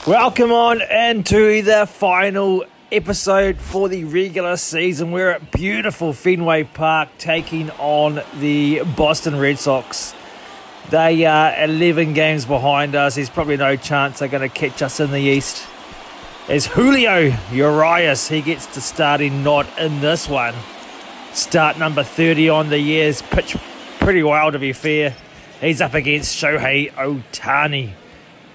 Welcome on into the final episode for the regular season. We're at beautiful Fenway Park taking on the Boston Red Sox. They are 11 games behind us. There's probably no chance they're going to catch us in the East. As Julio Urias, he gets the starting nod in this one. Start number 30 on the year's pitched pretty well, to be fair. He's up against Shohei Ohtani,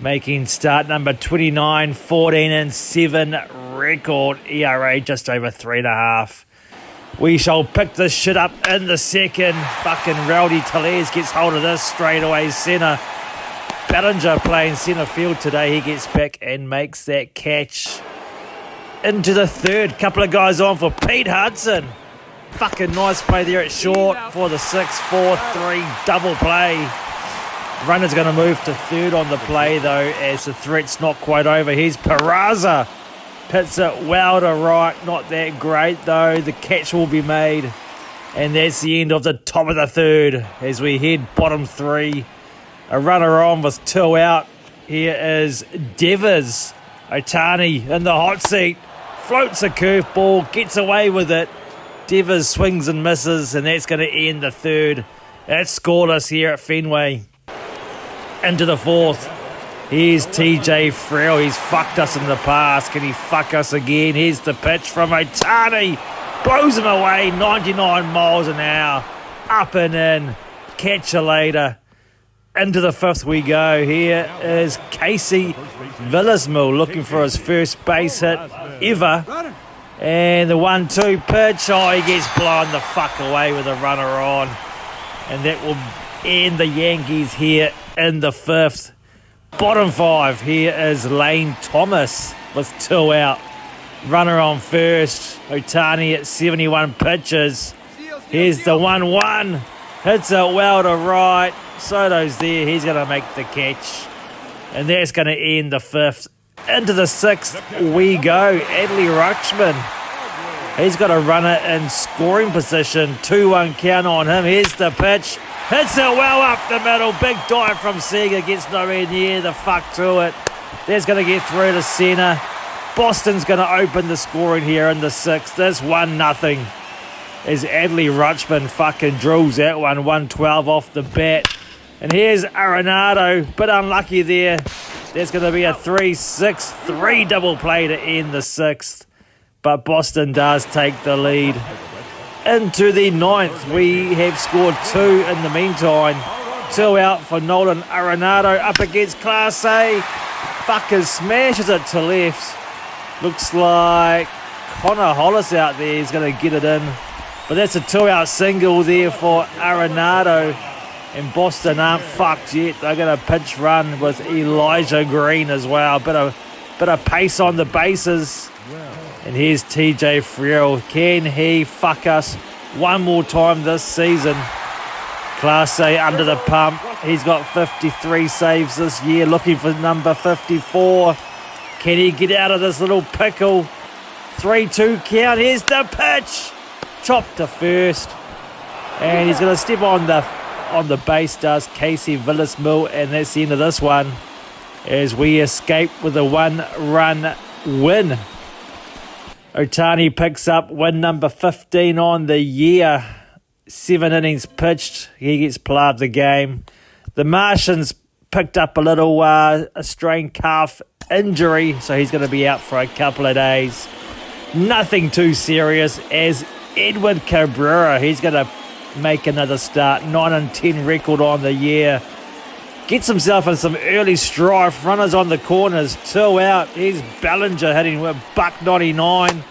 making start number 29, 14-7 record, ERA just over 3.5. We shall pick this shit up in the second. Fucking Rowdy Tellez gets hold of this straight away. Center. Bellinger playing center field today. He gets back and makes that catch. Into the third. Couple of guys on for Pete Hudson. Fucking nice play there at short for the 6-4-3 double play. Runner's going to move to third on the play, though, as the threat's not quite over. Here's Peraza. Hits it well to right. Not that great, though. The catch will be made. And that's the end of the top of the third as we head bottom three. A runner on with 2 out. Here is Devers. Ohtani in the hot seat. Floats a curveball. Gets away with it. Devers swings and misses, and that's going to end the third. It's scoreless here at Fenway. Into the fourth. Here's TJ Friel. He's fucked us in the past. Can he fuck us again? Here's the pitch from Ohtani. Blows him away. 99 miles an hour. Up and in. Catch you later. Into the fifth we go. Here is Casey Villasmil looking for his first base hit ever. And the 1-2 pitch. Oh, he gets blown the fuck away with a runner on. And that will end the Yankees here in the fifth. Bottom five, here is Lane Thomas with 2 out. Runner on first. Ohtani at 71 pitches. Here's the 1-1. Hits it well to right. Soto's there. He's going to make the catch. And that's going to end the fifth. Into the sixth we go. Adley Rutschman. He's got a runner in scoring position. 2-1 count on him. Here's the pitch. Hits it well up the middle. Big dive from Seager. Gets nowhere near the fuck to it. That's going to get through to centre. Boston's going to open the scoring here in the sixth. It's 1-0. As Adley Rutschman fucking drills that one. 112 off the bat. And here's Arenado. Bit unlucky there. There's going to be a 3-6-3 double play to end the sixth. But Boston does take the lead. Into the ninth, we have scored 2 in the meantime. 2 out for Nolan Arenado up against Class A. Fucker smashes it to left. Looks like Connor Hollis out there is going to get it in. But that's a 2-out single there for Arenado. And Boston aren't fucked yet. They're going to pitch run with Elijah Green as well. Bit of pace on the bases. And here's TJ Friel. Can he fuck us one more time this season? Class A under the pump. He's got 53 saves this year. Looking for number 54. Can he get out of this little pickle? 3-2 count. Here's the pitch. Chopped to first. And he's going to step on the base, does Casey Villasmil. And that's the end of this one as we escape with a 1-run win. Ohtani picks up win number 15 on the year. 7 innings pitched. He gets player of the game. The Martians picked up a little a strained calf injury, so he's going to be out for a couple of days. Nothing too serious as Edward Cabrera, he's going to make another start. 9-10 record on the year. Gets himself in some early strife. Runners on the corners. 2 out. Here's Bellinger hitting with $1.99.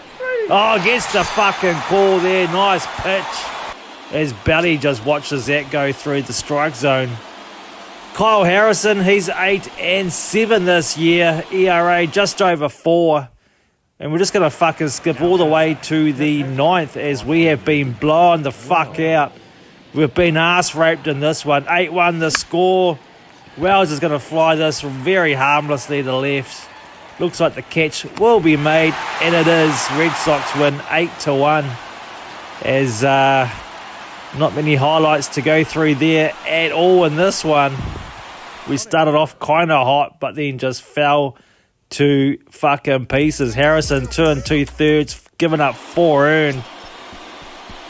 Oh, gets the fucking call there. Nice pitch. As Belly just watches that go through the strike zone. Kyle Harrison, he's 8-7 this year. ERA just over 4. And we're just going to fucking skip all the way to the ninth as we have been blown the fuck out. We've been ass raped in this one. 8-1 the score. Wells is going to fly this very harmlessly to left. Looks like the catch will be made, and it is. Red Sox win 8-1. As not many highlights to go through there at all in this one. We started off kind of hot, but then just fell to fucking pieces. Harrison, 2 2/3, giving up 4 earned.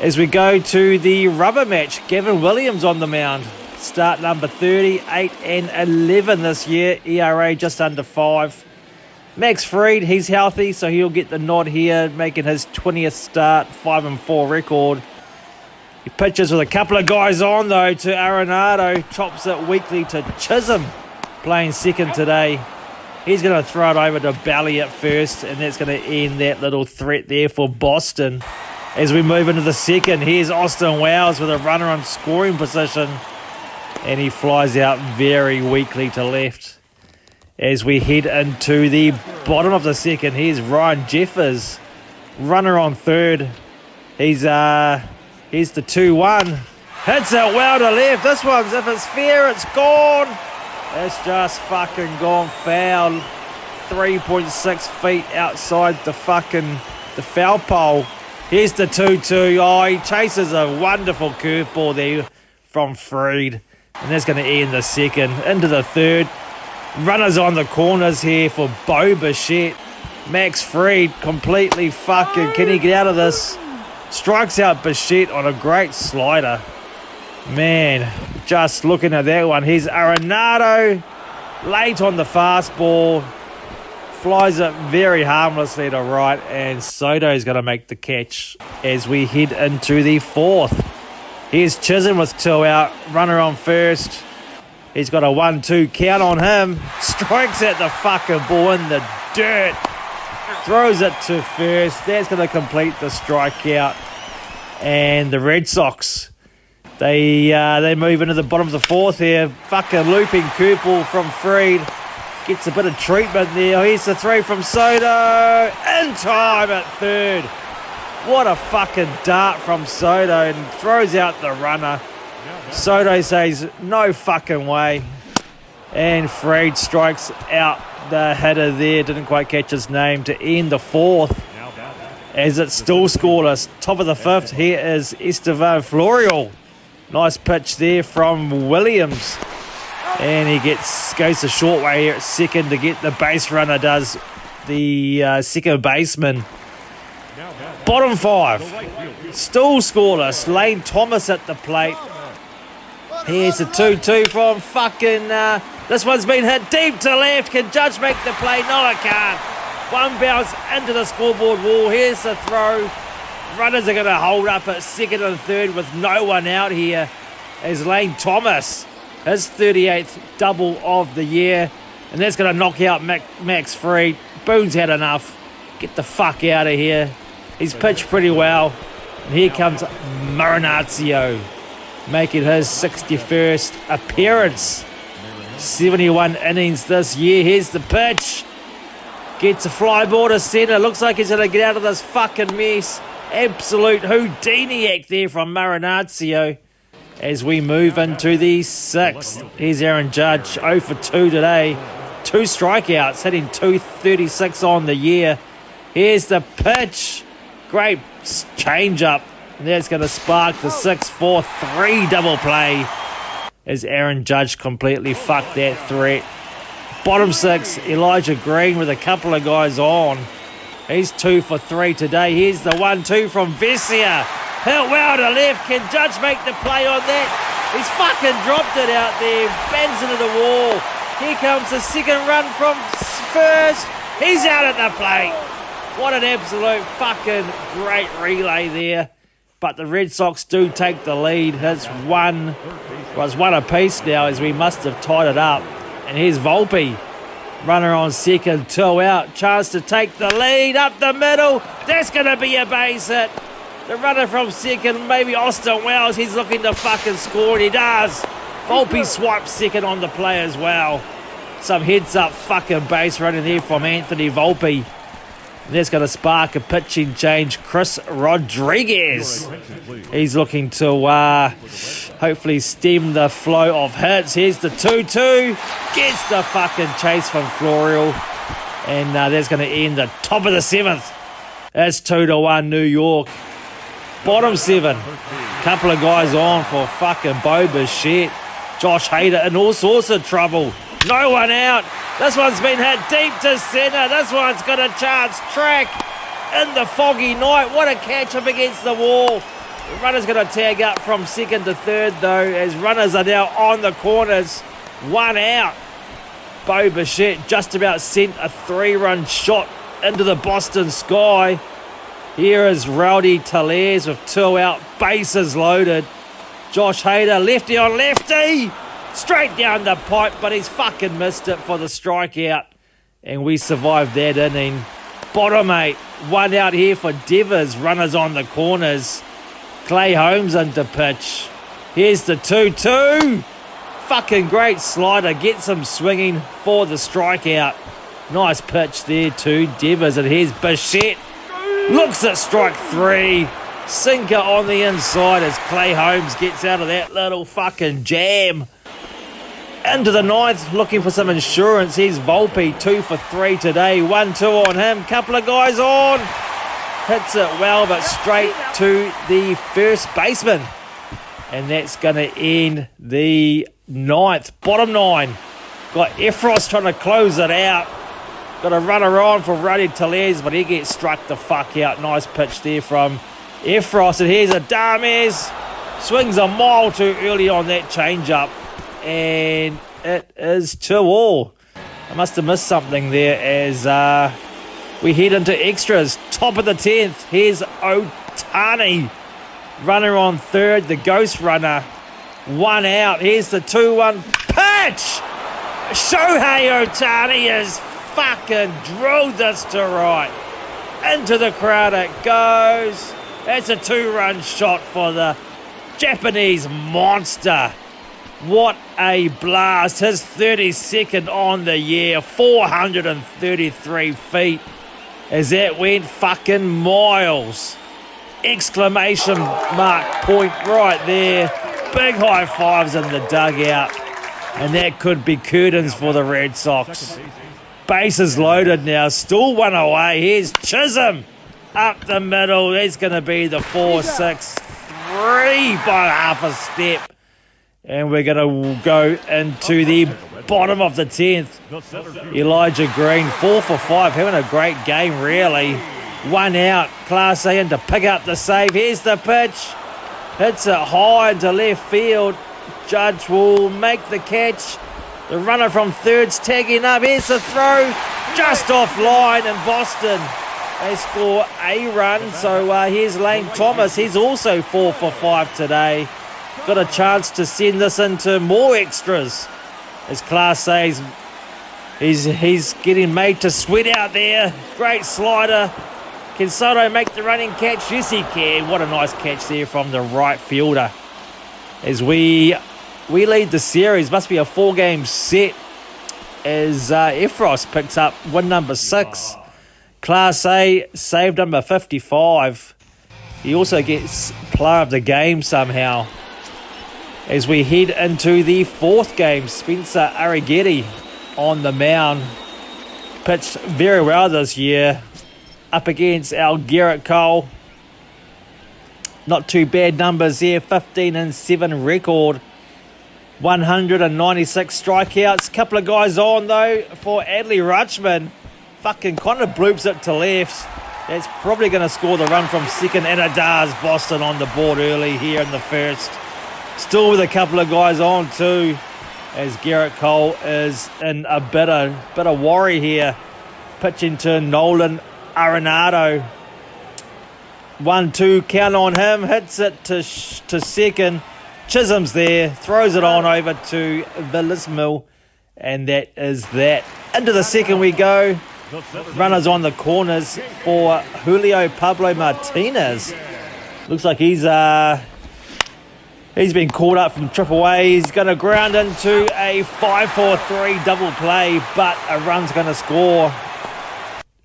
As we go to the rubber match, Gavin Williams on the mound. Start number 30, 8 and 11 this year. ERA just under 5. Max Fried, he's healthy, so he'll get the nod here, making his 20th start, 5 and 4 record. He pitches with a couple of guys on, though, to Arenado. Chops it weakly to Chisholm, playing second today. He's going to throw it over to Bally at first, and that's going to end that little threat there for Boston. As we move into the second, here's Austin Wells with a runner on scoring position, and he flies out very weakly to left. As we head into the bottom of the second, here's Ryan Jeffers, runner on third. Here's the 2-1. Hits it well to left. This one's, if it's fair, it's gone. It's just fucking gone foul. 3.6 feet outside the foul pole. Here's the 2-2. Oh, he chases a wonderful curveball there from Fried. And that's going to end the second. Into the third. Runners on the corners here for Bo Bichette. Max Fried completely fucking... Can he get out of this? Strikes out Bichette on a great slider. Man, just looking at that one. Here's Arenado. Late on the fastball. Flies it very harmlessly to right, and Soto's going to make the catch as we head into the fourth. Here's Chisholm with 2 out, runner on first. He's got a 1-2 count on him. Strikes at the fucking ball in the dirt. Throws it to first. That's going to complete the strikeout. And the Red Sox, they move into the bottom of the fourth here. Fucking looping curveball from Fried. Gets a bit of treatment there. Here's the 3 from Soto. In time at third. What a fucking dart from Soto, and throws out the runner. Soto says, no fucking way. And Fried strikes out the hitter there. Didn't quite catch his name to end the fourth. As it's still scoreless. Top of the fifth, here is Estevan Florial. Nice pitch there from Williams. And he goes the short way here at second to get the base runner, does the second baseman. Bottom 5, still scoreless. Lane Thomas at the plate. Here's a 2-2 from fucking... this one's been hit deep to left. Can Judge make the play? No, I can't. One bounce into the scoreboard wall. Here's the throw. Runners are going to hold up at second and third with no one out here as Lane Thomas, his 38th double of the year. And that's going to knock out Max Fried. Boone's had enough. Get the fuck out of here. He's pitched pretty well. And here comes Marinaccio, making his 61st appearance. 71 innings this year. Here's the pitch. Gets a fly ball to centre. Looks like he's going to get out of this fucking mess. Absolute Houdini-act there from Marinaccio. As we move into the 6th. Here's Aaron Judge, 0 for 2 today. 2 strikeouts, hitting .236 on the year. Here's the pitch. Great change-up. And that's going to spark the 6-4-3 double play as Aaron Judge completely fucked that threat. Bottom 6, Elijah Green with a couple of guys on. He's 2 for 3 today. Here's the 1-2 from Vesia. Hit well to left. Can Judge make the play on that? He's fucking dropped it out there. Bangs into the wall. Here comes the second run from first. He's out at the plate. What an absolute fucking great relay there. But the Red Sox do take the lead. It's one apiece now as we must have tied it up. And here's Volpe. Runner on second, 2 out. Chance to take the lead up the middle. That's going to be a base hit. The runner from second, maybe Austin Wells, he's looking to fucking score, and he does. Volpe swipes second on the play as well. Some heads-up fucking base running there from Anthony Volpe. And that's going to spark a pitching change. Chris Rodriguez. He's looking to hopefully stem the flow of hits. Here's the 2-2. Gets the fucking chase from Florial. And that's going to end the top of the 7th. That's 2-1 New York. Bottom 7. Couple of guys on for fucking Bo Bichette. Josh Hader in all sorts of trouble. No one out. This one's been hit deep to centre. This one's got a chance. Track in the foggy night. What a catch up against the wall. The runner's going to tag up from second to third, though, as runners are now on the corners. One out. Bo Bichette just about sent a 3-run shot into the Boston sky. Here is Rowdy Talers with 2 out, bases loaded. Josh Hader, lefty on lefty. Straight down the pipe, but he's fucking missed it for the strikeout. And we survived that inning. Bottom 8, 1 out here for Devers. Runners on the corners. Clay Holmes into pitch. Here's the 2-2. Fucking great slider. Gets him swinging for the strikeout. Nice pitch there to Devers. And here's Bichette. Looks at strike 3. Sinker on the inside as Clay Holmes gets out of that little fucking jam. Into the 9th, looking for some insurance. Here's Volpe, 2 for 3 today. 1-2 on him. Couple of guys on. Hits it well, but straight to the first baseman. And that's going to end the 9th. Bottom 9. Got Efros trying to close it out. Got a runner on for Rowdy Talers, but he gets struck the fuck out. Nice pitch there from Efros. And here's Adames. Swings a mile too early on that change-up. And it is 2-2. I must have missed something there as we head into extras. Top of the 10th. Here's Otani. Runner on third. The ghost runner. 1 out. Here's the 2-1 pitch. Shohei Otani has fucking drilled this to right. Into the crowd it goes. That's a 2-run shot for the Japanese monster. What a blast. His 32nd on the year. 433 feet. As that went fucking miles. Exclamation mark point right there. Big high fives in the dugout. And that could be curtains for the Red Sox. Bases loaded now. Still 1 away. Here's Chisholm. Up the middle. That's going to be the 4-6-3 by half a step. And we're going to go into the bottom of the 10th. Elijah Green, 4 for 5. Having a great game, really. 1 out. Class A in to pick up the save. Here's the pitch. Hits it high into left field. Judge will make the catch. The runner from third's tagging up. Here's the throw. Just offline in Boston. They score a run. So here's Lane Thomas. He's also 4 for 5 today. Got a chance to send this into more extras. As Class A's, he's getting made to sweat out there. Great slider. Can Soto make the running catch? Yes, he can. What a nice catch there from the right fielder. As we lead the series, must be a 4-game set. As Efros picks up win number 6. Class A save number 55. He also gets player of the game somehow. As we head into the 4th game, Spencer Arrighetti on the mound. Pitched very well this year. Up against our Garrett Cole. Not too bad numbers here. 15-7 record. 196 strikeouts. Couple of guys on though for Adley Rutschman. Fucking kind of bloops it to left. That's probably going to score the run from second. And Adars Boston on the board early here in the first. Still with a couple of guys on too, as Garrett Cole is in a bit of worry here. Pitching to Nolan Arenado. 1-2 count on him. Hits it to second. Chisholm's there. Throws it on over to Villismill. And that is that. Into the second we go. Runners on the corners for Julio Pablo Martinez. Looks like he's been called up from AAA. He's going to ground into a 5-4-3 double play, but a run's going to score.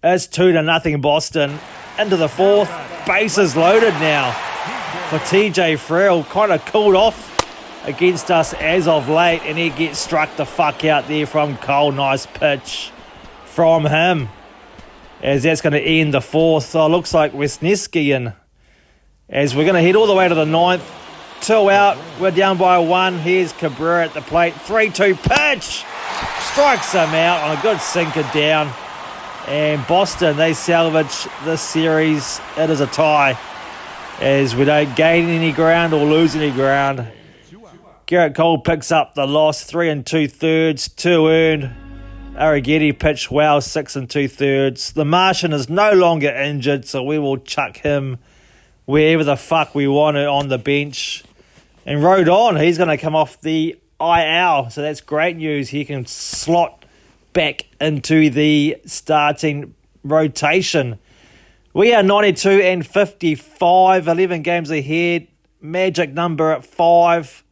It's 2-0 Boston. Into the 4th. Bases loaded now for TJ Friel. Kind of cooled off against us as of late, and he gets struck the fuck out there from Cole. Nice pitch from him. As that's going to end the 4th. Oh, looks like Wisniewski in. As we're going to head all the way to the 9th. 2 out. We're down by 1. Here's Cabrera at the plate. 3-2 pitch. strikes him out on a good sinker down. And Boston, they salvage this series. It is a tie, as we don't gain any ground or lose any ground. Garrett Cole picks up the loss, 3 2/3, 2 earned. Arrighetti pitched well, 6 2/3. The Martian is no longer injured, so we will chuck him wherever the fuck we want it on the bench. And Rodon, he's going to come off the IL, so that's great news. He can slot back into the starting rotation. We are 92 55, 11 games ahead. Magic number at 5.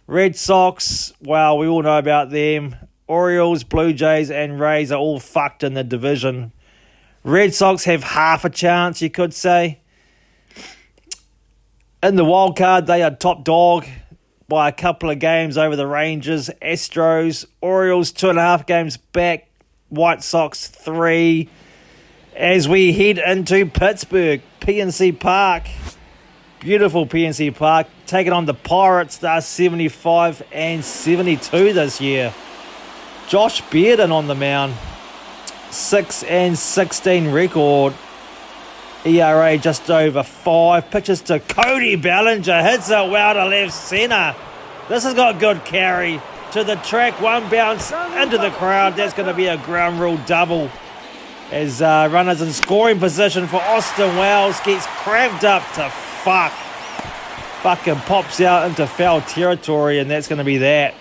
Red Sox, well, we all know about them. Orioles, Blue Jays, and Rays are all fucked in the division. Red Sox have half a chance, you could say. In the wild card, they are top dog by a couple of games over the Rangers, Astros, Orioles 2.5 games back, White Sox 3. As we head into Pittsburgh, PNC Park, beautiful PNC Park, taking on the Pirates. They're 75 72 this year. Josh Bearden on the mound, 6 16 record. ERA just over 5. Pitches to Cody Bellinger. Hits it well to left centre. This has got good carry to the track. One bounce into the crowd. That's going to be a ground rule double. As runners in scoring position for Austin Wells. Gets cramped up to fuck. Fucking pops out into foul territory, and that's going to be that.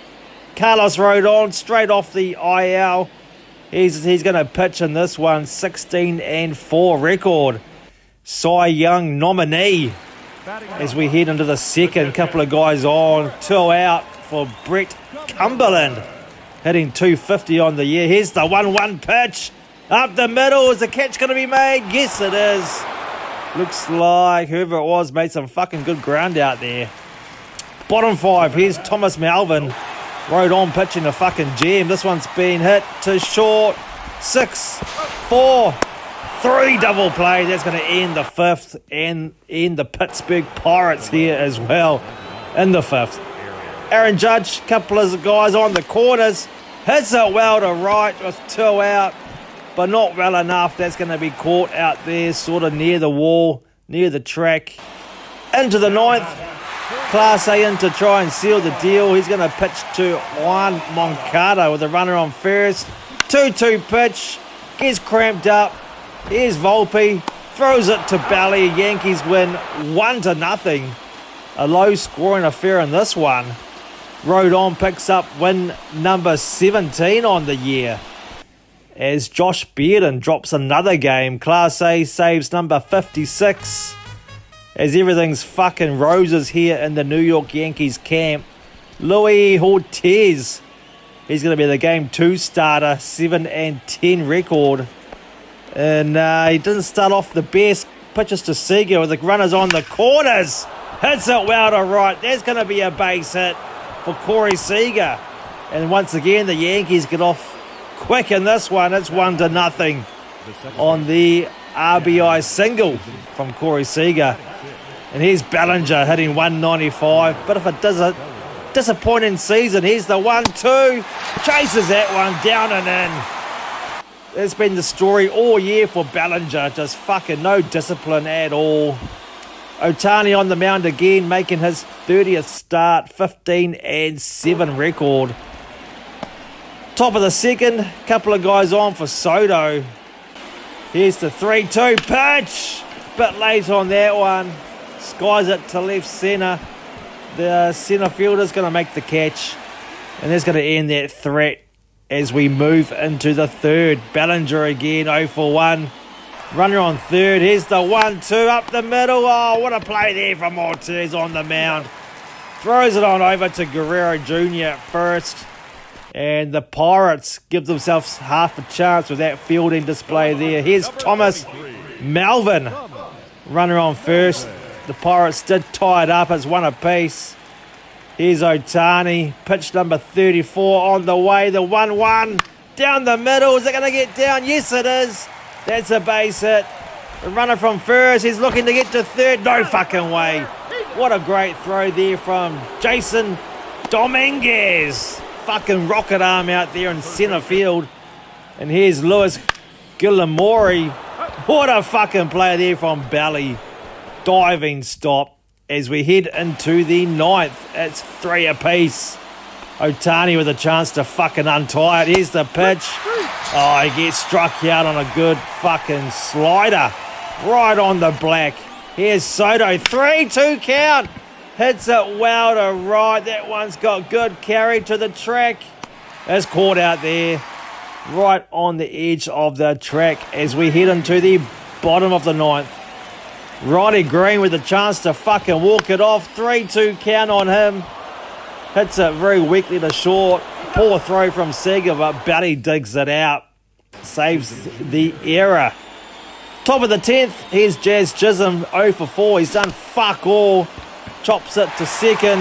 Carlos Rodon straight off the IL. He's going to pitch in this one. 16 4 record. Cy Young nominee as we head into the second. Couple of guys on, 2 out for Brett Cumberland, hitting 250 on the year. Here's the 1-1 pitch up the middle. Is the catch going to be made? Yes, it is. Looks like whoever it was made some fucking good ground out there. Bottom 5, here's Thomas Melvin. Rode on pitching a fucking gem. This one's been hit to short. 6 4 3 double play. That's going to end the 5th and end the Pittsburgh Pirates here as well in the 5th. Aaron Judge, couple of guys on the corners. Hits it well to right with 2 out, but not well enough. That's going to be caught out there sort of near the wall, near the track. Into the 9th. Class A in to try and seal the deal. He's going to pitch to Juan Moncada with a runner on first. 2-2 pitch. Gets cramped up. Here's Volpe, throws it to Belly. Yankees win 1-0. A low-scoring affair in this one. Rodon picks up win number 17 on the year. As Josh Bearden drops another game. Class A saves number 56. As everything's fucking roses here in the New York Yankees camp. Luis Ortiz, he's going to be the Game 2 starter, 7-10 record. And he doesn't start off the best. Pitches to Seager with the runners on the corners. Hits it well to right. There's going to be a base hit for Corey Seager. And once again, the Yankees get off quick in this one. It's 1-0 on the RBI single from Corey Seager. And here's Bellinger hitting 195. Bit of a disappointing season. Here's the 1-2. Chases that one down and in. It's been the story all year for Bellinger. Just fucking no discipline at all. Ohtani on the mound again, making his 30th start. 15-7 record. Top of the second. Couple of guys on for Soto. Here's the 3-2 pitch. Bit late on that one. Skies it to left centre. The centre fielder's going to make the catch. And that's going to end that threat as we move into the third. Bellinger again, 0 for 1. Runner on third. Here's the 1-2 up the middle. Oh, what a play there from Ortiz on the mound. Throws it on over to Guerrero Jr. at first. And the Pirates give themselves half a chance with that fielding display there. Here's Thomas Melvin. Runner on first. The Pirates did tie it up as 1 apiece. Here's Ohtani. Pitch number 34 on the way. The 1-1 down the middle. Is it going to get down? Yes, it is. That's a base hit. The runner from first. He's looking to get to third. No fucking way. What a great throw there from Jason Dominguez. fucking rocket arm out there in centre field. And here's Lewis Gillamori. What a fucking play there from Belly. Diving stop as we head into the 9th. It's 3 apiece. Otani with a chance to fucking untie it. Here's the pitch. Oh, he gets struck out on a good fucking slider. Right on the black. Here's Soto. 3-2 count. Hits it well to right. That one's got good carry to the track. It's caught out there. Right on the edge of the track as we head into the bottom of the 9th. Roddy Green with a chance to fucking walk it off. 3-2 count on him. Hits it very weakly to short. Poor throw from Seager, but Batty digs it out. Saves the error. Top of the 10th, here's Jazz Chisholm, 0 for 4. He's done fuck all. Chops it to second.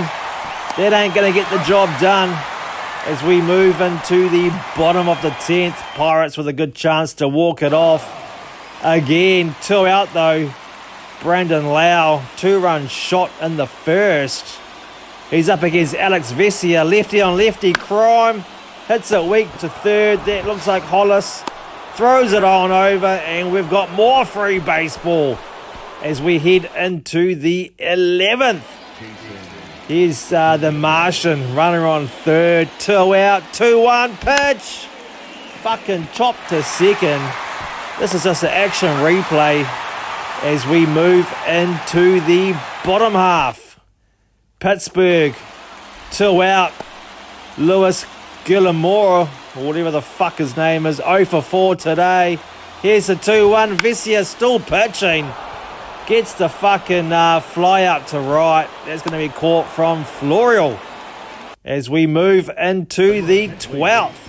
That ain't going to get the job done. As we move into the bottom of the 10th, Pirates with a good chance to walk it off. Again, 2 out though. Brandon Lau, 2-run shot in the first. He's up against Alex Vesia, lefty on lefty crime. Hits it weak to third. That looks like Hollis. Throws it on over, and we've got more free baseball as we head into the 11th. Here's the Martian, runner on third. 2 out, 2-1 pitch. Fucking chopped to second. This is just an action replay as we move into the bottom half. Pittsburgh, 2 out. Lewis Gillamore, or whatever the fuck his name is, 0 for 4 today. Here's the 2-1. Vesia still pitching. Gets the fucking fly out to right. That's going to be caught from Florial as we move into the 12th.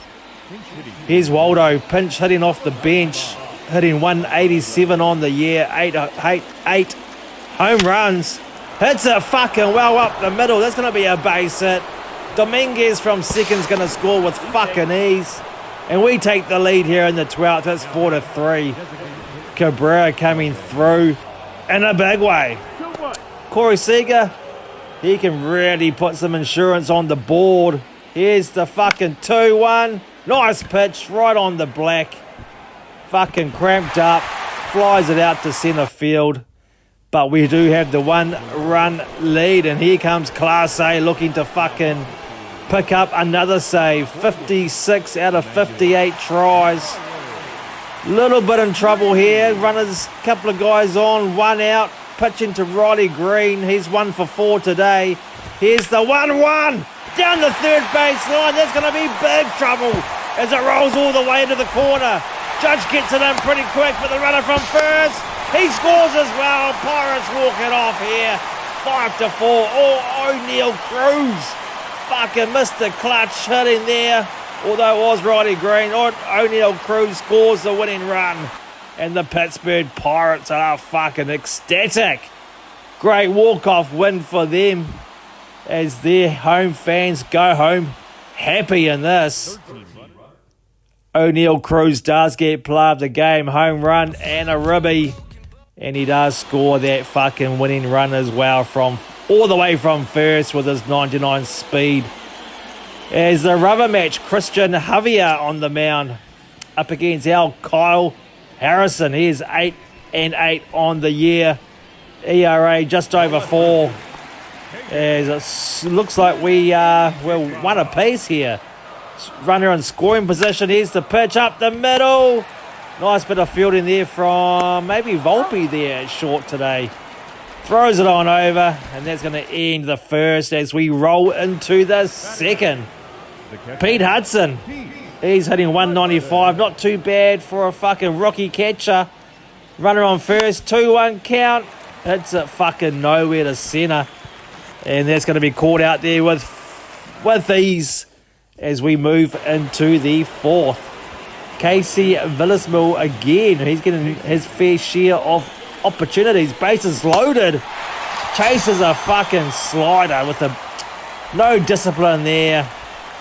Here's Waldo, pinch hitting off the bench, hitting 187 on the year, 8 home runs. Hits it fucking well up the middle. That's going to be a base hit. Dominguez from second's going to score with fucking ease. And we take the lead here in the 12th. It's 4-3. Cabrera coming through in a big way. Corey Seager, he can really put some insurance on the board. Here's the fucking 2-1. Nice pitch right on the black. Fucking cramped up. Flies it out to centre field. But we do have the 1-run lead. And here comes Class A looking to fucking pick up another save. 56 out of 58 tries. Little bit in trouble here. Runners, couple of guys on, 1 out. Pitching to Roddy Green. He's 1 for 4 today. Here's the 1-1. Down the third base line. That's going to be big trouble as it rolls all the way to the corner. Judge gets it in pretty quick for the runner from first. He scores as well. Pirates walk it off here. 5-4. Oh, O'Neill Cruz. Fucking Mr. Clutch hitting there. Although it was Roddy Green. O'Neill Cruz scores the winning run. And the Pittsburgh Pirates are fucking ecstatic. Great walk-off win for them as their home fans go home happy in this. O'Neill Cruz does get player of the game, home run and a ribby. And he does score that fucking winning run as well from all the way from first with his 99 speed. As the rubber match, Christian Javier on the mound up against our Kyle Harrison. He's 8-8 on the year. ERA just over 4. As it looks like we're 1 apiece here. Runner in scoring position. Here's the pitch up the middle. Nice bit of fielding there from maybe Volpe there at short today. Throws it on over, and that's going to end the first as we roll into the second. Pete Hudson, he's hitting 195. Not too bad for a fucking rookie catcher. Runner on first, 2-1 count. Hits it fucking nowhere to centre. And that's going to be caught out there with ease as we move into the fourth. Casey Villasmill again. He's getting his fair share of opportunities. Bases loaded. Chases a fucking slider with no discipline there.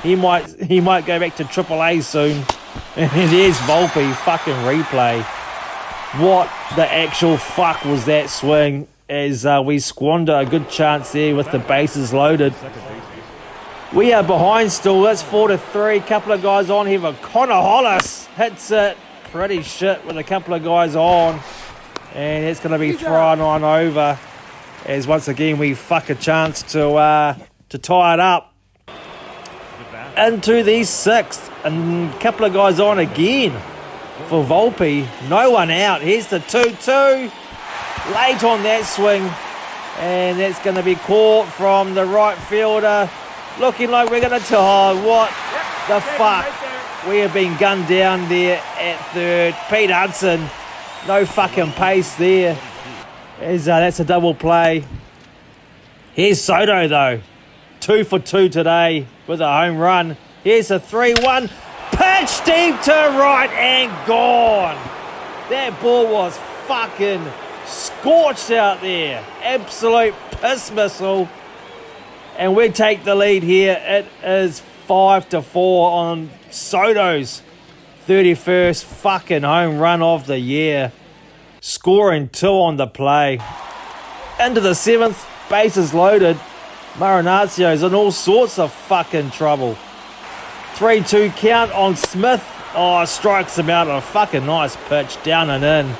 He might go back to AAA soon. And there's Volpe. Fucking replay. What the actual fuck was that swing as we squander a good chance there with the bases loaded. We are behind still. That's 4-3. Couple of guys on here. But Connor Hollis hits it pretty shit with a couple of guys on. And it's going to be thrown on over. As once again we fuck a chance to tie it up. Into the 6th. And a couple of guys on again for Volpe. No one out. Here's the 2-2. Late on that swing. And that's going to be caught from the right fielder. Looking like we're going to tie. What the fuck? We have been gunned down there at third. Pete Hudson. No fucking pace there. That's a double play. Here's Soto though. 2 for 2 today with a home run. Here's a 3-1. Pitch deep to right and gone. That ball was fucking scorched out there. Absolute piss missile. And we take the lead here. It is 5-4 on Soto's 31st fucking home run of the year. Scoring 2 on the play. Into the 7th. Bases loaded. Marinacio's in all sorts of fucking trouble. 3-2 count on Smith. Oh, strikes him out on a fucking nice pitch. Down and in.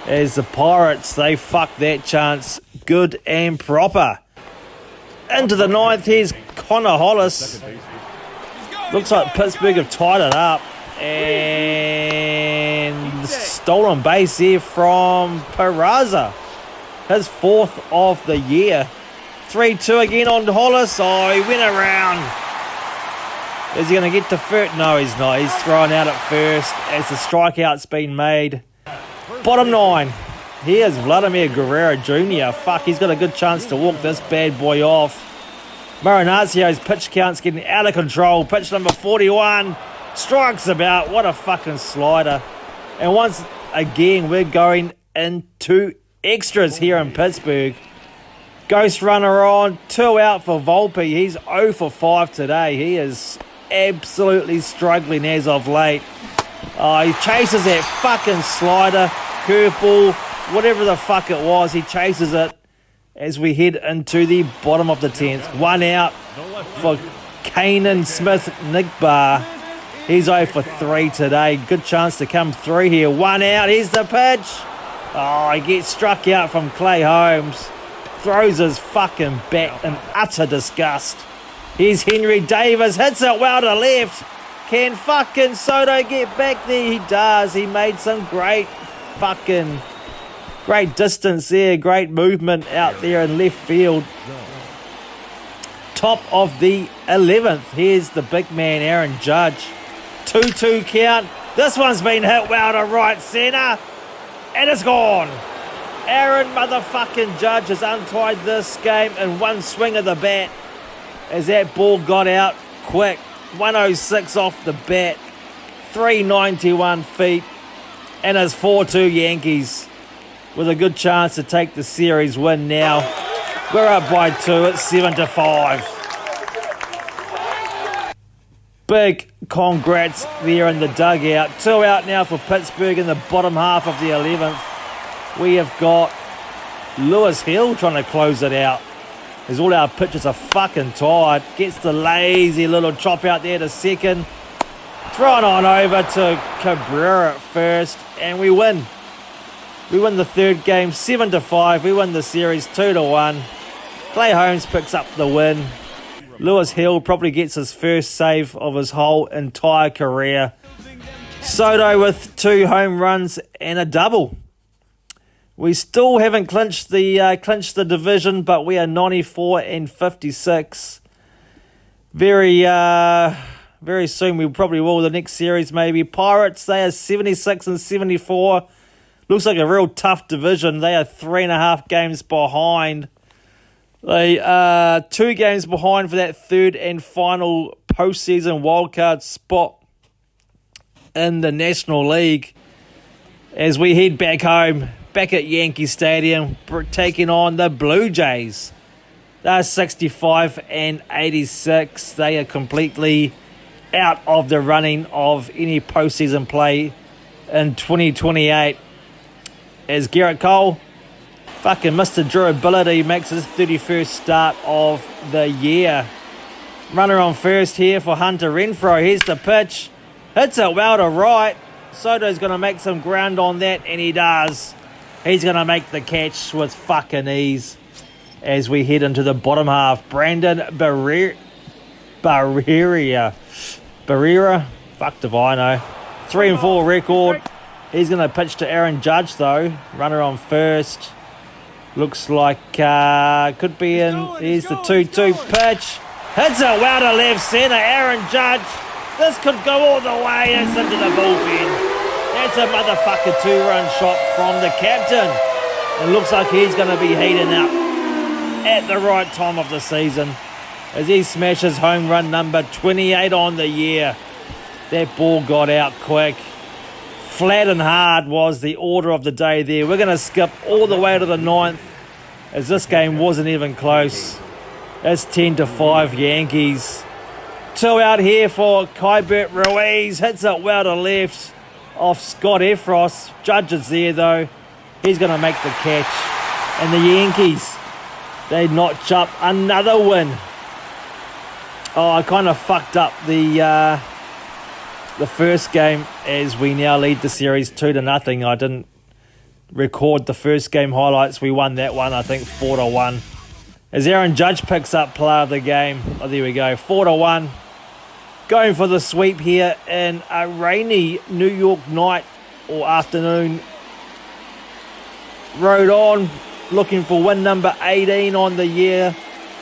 As the Pirates, they fuck that chance good and proper. Into the 9th, here's Connor Hollis. Looks like Pittsburgh have tied it up. And stolen base here from Peraza. His 4th of the year. 3-2 again on Hollis. Oh, he went around. Is he going to get to first? No, he's not. He's thrown out at first as the strikeout's been made. Bottom 9. Here's Vladimir Guerrero Jr. Fuck, he's got a good chance to walk this bad boy off. Marinacio's pitch count's getting out of control. Pitch number 41. Strikes about. What a fucking slider. And once again, we're going into extras here in Pittsburgh. Ghost runner on. 2 out for Volpe. He's 0 for 5 today. He is absolutely struggling as of late. He chases that fucking slider, curveball, whatever the fuck it was. He chases it as we head into the bottom of the 10th. 1 out for Kanan Smith-Nigbar. He's 0 for 3 today. Good chance to come through here. 1 out. Here's the pitch. Oh, he gets struck out from Clay Holmes. Throws his fucking bat in utter disgust. Here's Henry Davis. Hits it well to left. Can fucking Soto get back there? He does. He made some great distance there. Great movement out there in left field. Top of the 11th. Here's the big man, Aaron Judge. 2-2 count. This one's been hit well to right centre. And it's gone. Aaron motherfucking Judge has untied this game in one swing of the bat as that ball got out quick. 106 off the bat. 391 feet. And it's 4-2 Yankees with a good chance to take the series win now. We're up by 2. It's 7-5. Big congrats there in the dugout. 2 out now for Pittsburgh in the bottom half of the 11th. We have got Lewis Hill trying to close it out. As all our pitchers are fucking tired. Gets the lazy little chop out there to second. Thrown on over to Cabrera at first. And we win. We win the third game 7-5. We win the series 2-1. Clay Holmes picks up the win. Lewis Hill probably gets his first save of his whole entire career. Soto with 2 home runs and a double. We still haven't clinched the division, but we are 94-56. Very soon we probably will. The next series maybe. Pirates, they are 76-74. Looks like a real tough division. They are 3.5 games behind. They are 2 games behind for that third and final postseason wildcard spot in the National League. As we head back home, back at Yankee Stadium, taking on the Blue Jays. They're 65-86. They are completely out of the running of any postseason play in 2028. As Garrett Cole, fucking Mr. Durability, makes his 31st start of the year. Runner on first here for Hunter Renfroe. Here's the pitch. Hits it well to right. Soto's going to make some ground on that, and he does. He's going to make the catch with fucking ease as we head into the bottom half. Brandon Barrera. Fuck if I know. 3-4 record. He's going to pitch to Aaron Judge, though. Runner on first. Looks like could be in. Here's the 2-2 pitch. Hits it well to left centre. Aaron Judge. This could go all the way. It's into the bullpen. That's a motherfucker 2-run shot from the captain. It looks like he's going to be heating up at the right time of the season as he smashes home run number 28 on the year. That ball got out quick. Flat and hard was the order of the day there. We're going to skip all the way to the 9th as this game wasn't even close. It's 10-5 Yankees. 2 out here for Kybert Ruiz. Hits it well to left off Scott Efros. Judge is there though. He's going to make the catch. And the Yankees, they notch up another win. Oh, I kind of fucked up the first game as we now lead the series 2-0. I didn't record the first game highlights. We won that one, I think 4-1. As Aaron Judge picks up player of the game. Oh, there we go, 4-1. Going for the sweep here in a rainy New York night or afternoon. Rode on, looking for win number 18 on the year.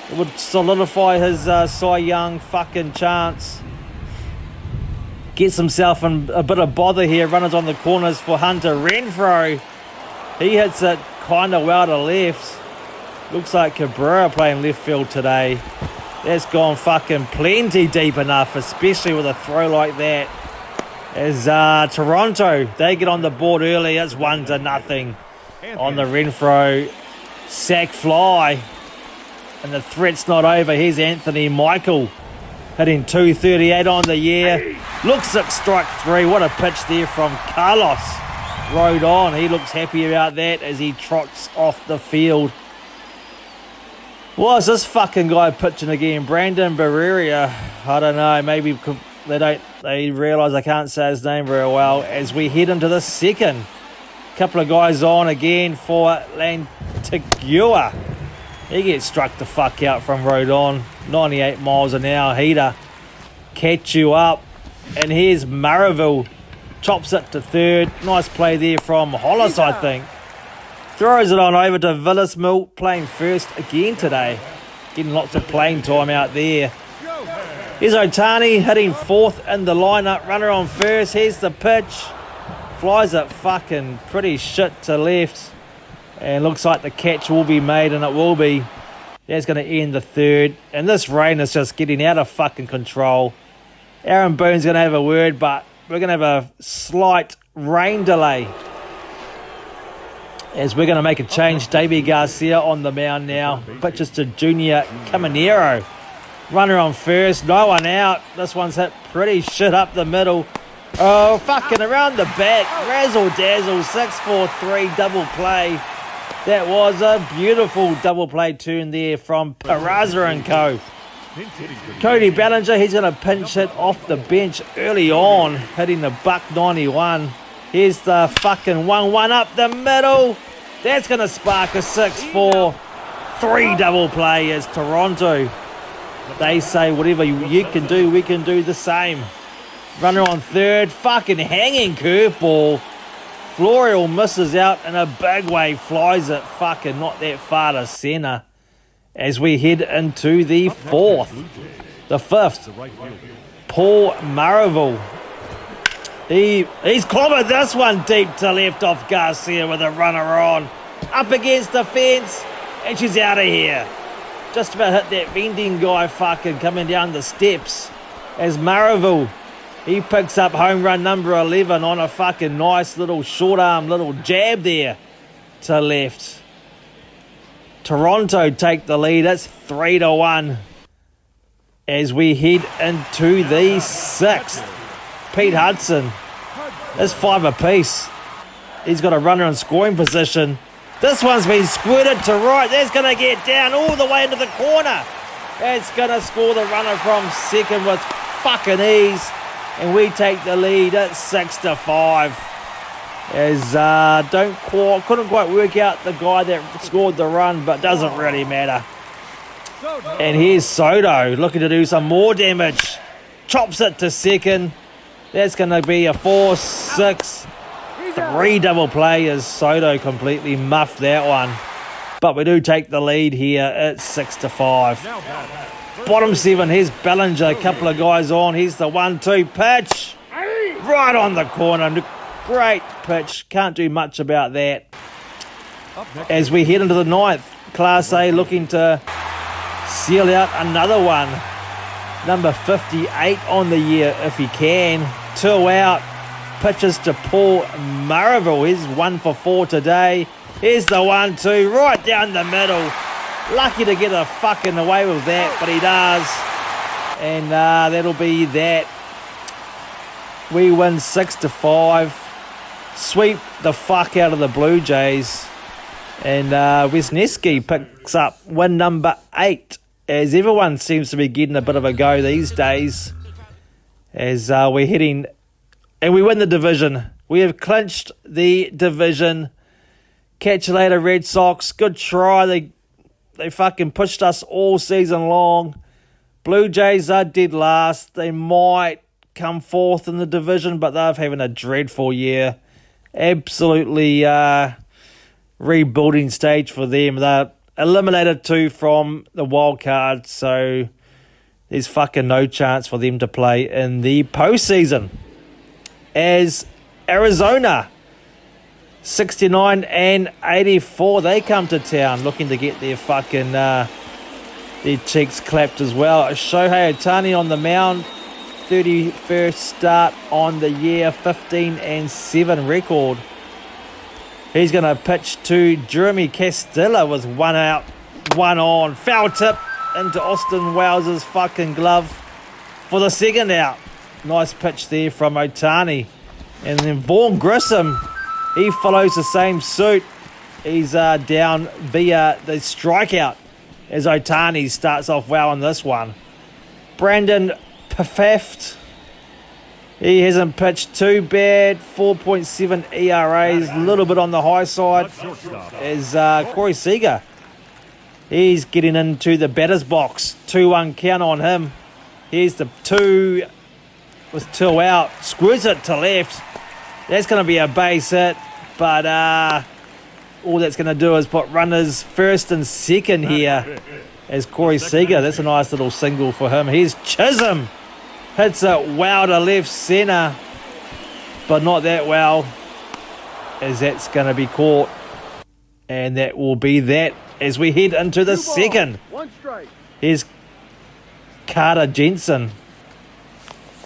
It would solidify his Cy Young fucking chance. Gets himself in a bit of bother here. Runners on the corners for Hunter Renfroe. He hits it kind of well to left. Looks like Cabrera playing left field today. That's gone fucking plenty deep enough, especially with a throw like that. As Toronto, they get on the board early. It's 1-0 on the Renfroe sack fly. And the threat's not over. Here's Anthony Michael hitting 238 on the year. Looks at strike 3. What a pitch there from Carlos. Rode on. He looks happy about that as he trots off the field. What's this fucking guy pitching again? Brandon Barrera. I don't know. Maybe they realise I can't say his name very well as we head into the second. Couple of guys on again for Lantigua. He gets struck the fuck out from Rodon. 98 miles an hour heater. Catch you up. And here's Maraville. Chops it to third. Nice play there from Hollis, I think. Throws it on over to Villasmill, playing first again today. Getting lots of playing time out there. Here's Otani hitting 4th in the lineup. Runner on first. Here's the pitch. Flies it fucking pretty shit to left. And looks like the catch will be made, and it will be. That's going to end the third. And this rain is just getting out of fucking control. Aaron Boone's going to have a word, but we're going to have a slight rain delay as we're going to make a change. Davey Garcia on the mound now. Pitches to Junior Caminero. Runner on first. No one out. This one's hit pretty shit up the middle. Oh, fucking around the back. Razzle dazzle. 6-4-3 double play. That was a beautiful double play turn there from Peraza and co. Cody Bellinger, he's going to pinch hit off the bench early on, hitting the $191. Here's the fucking 1-1 up the middle. That's going to spark a 6-4-3 double play as Toronto. They say whatever you can do, we can do the same. Runner on third, fucking hanging curveball. Florial misses out in a big way, flies it fucking not that far to centre as we head into the 4th. The 5th, Paul Maraville. He's clobbered this one deep to left off Garcia with a runner on. Up against the fence, and she's out of here. Just about hit that vending guy fucking coming down the steps as Maraville. He picks up home run number 11 on a fucking nice little short arm little jab there to left. Toronto take the lead. It's 3-1 as we head into the 6th. Pete Hudson. That's 5 apiece. He's got a runner in scoring position. This one's been squirted to right. That's going to get down all the way into the corner. It's going to score the runner from second with fucking ease. And we take the lead at 6-5. As couldn't quite work out the guy that scored the run, but doesn't really matter. And here's Soto looking to do some more damage. Chops it to second. That's going to be a 4-6. 3 double play as Soto completely muffed that one. But we do take the lead here at 6-5. Bottom 7, here's Bellinger, a couple of guys on. Here's the 1-2 pitch. Right on the corner. Great pitch. Can't do much about that. As we head into the 9th, Class A looking to seal out another one. Number 58 on the year if he can. 2 out. Pitches to Paul Murrayville. He's 1 for 4 today. Here's the 1-2 right down the middle. Lucky to get a fucking away with that, but he does. And that'll be that. We win 6-5. Sweep the fuck out of the Blue Jays. And Wisniewski picks up win number 8. As everyone seems to be getting a bit of a go these days. As we're heading... And we win the division. We have clinched the division. Catch you later, Red Sox. Good try. They fucking pushed us all season long. Blue Jays are dead last. They might come 4th in the division, but they're having a dreadful year. Absolutely rebuilding stage for them. They're eliminated 2 from the wild card, so there's fucking no chance for them to play in the postseason. As Arizona, 69 and 84, they come to town looking to get their fucking their cheeks clapped as well. Shohei Ohtani on the mound, 31st start on the year, 15 and 7 record. He's going to pitch to Jeremy Castilla with 1 out, 1 on. Foul tip into Austin Wells' fucking glove for the 2nd out. Nice pitch there from Ohtani. And then Vaughn Grissom, he follows the same suit. He's down via the strikeout as Ohtani starts off well on this one. Brandon Pfaft, he hasn't pitched too bad. 4.7 ERAs, a little bit on the high side. As Corey Seager, he's getting into the batter's box. 2-1 count on him. Here's the 2 with 2 out. Squirts it to left. That's going to be a base hit. But all that's going to do is put runners 1st and 2nd here as Corey Seager. That's a nice little single for him. Here's Chisholm. Hits it well to left centre. But not that well, as that's going to be caught. And that will be that as we head into the 2nd. Here's Carter Jensen.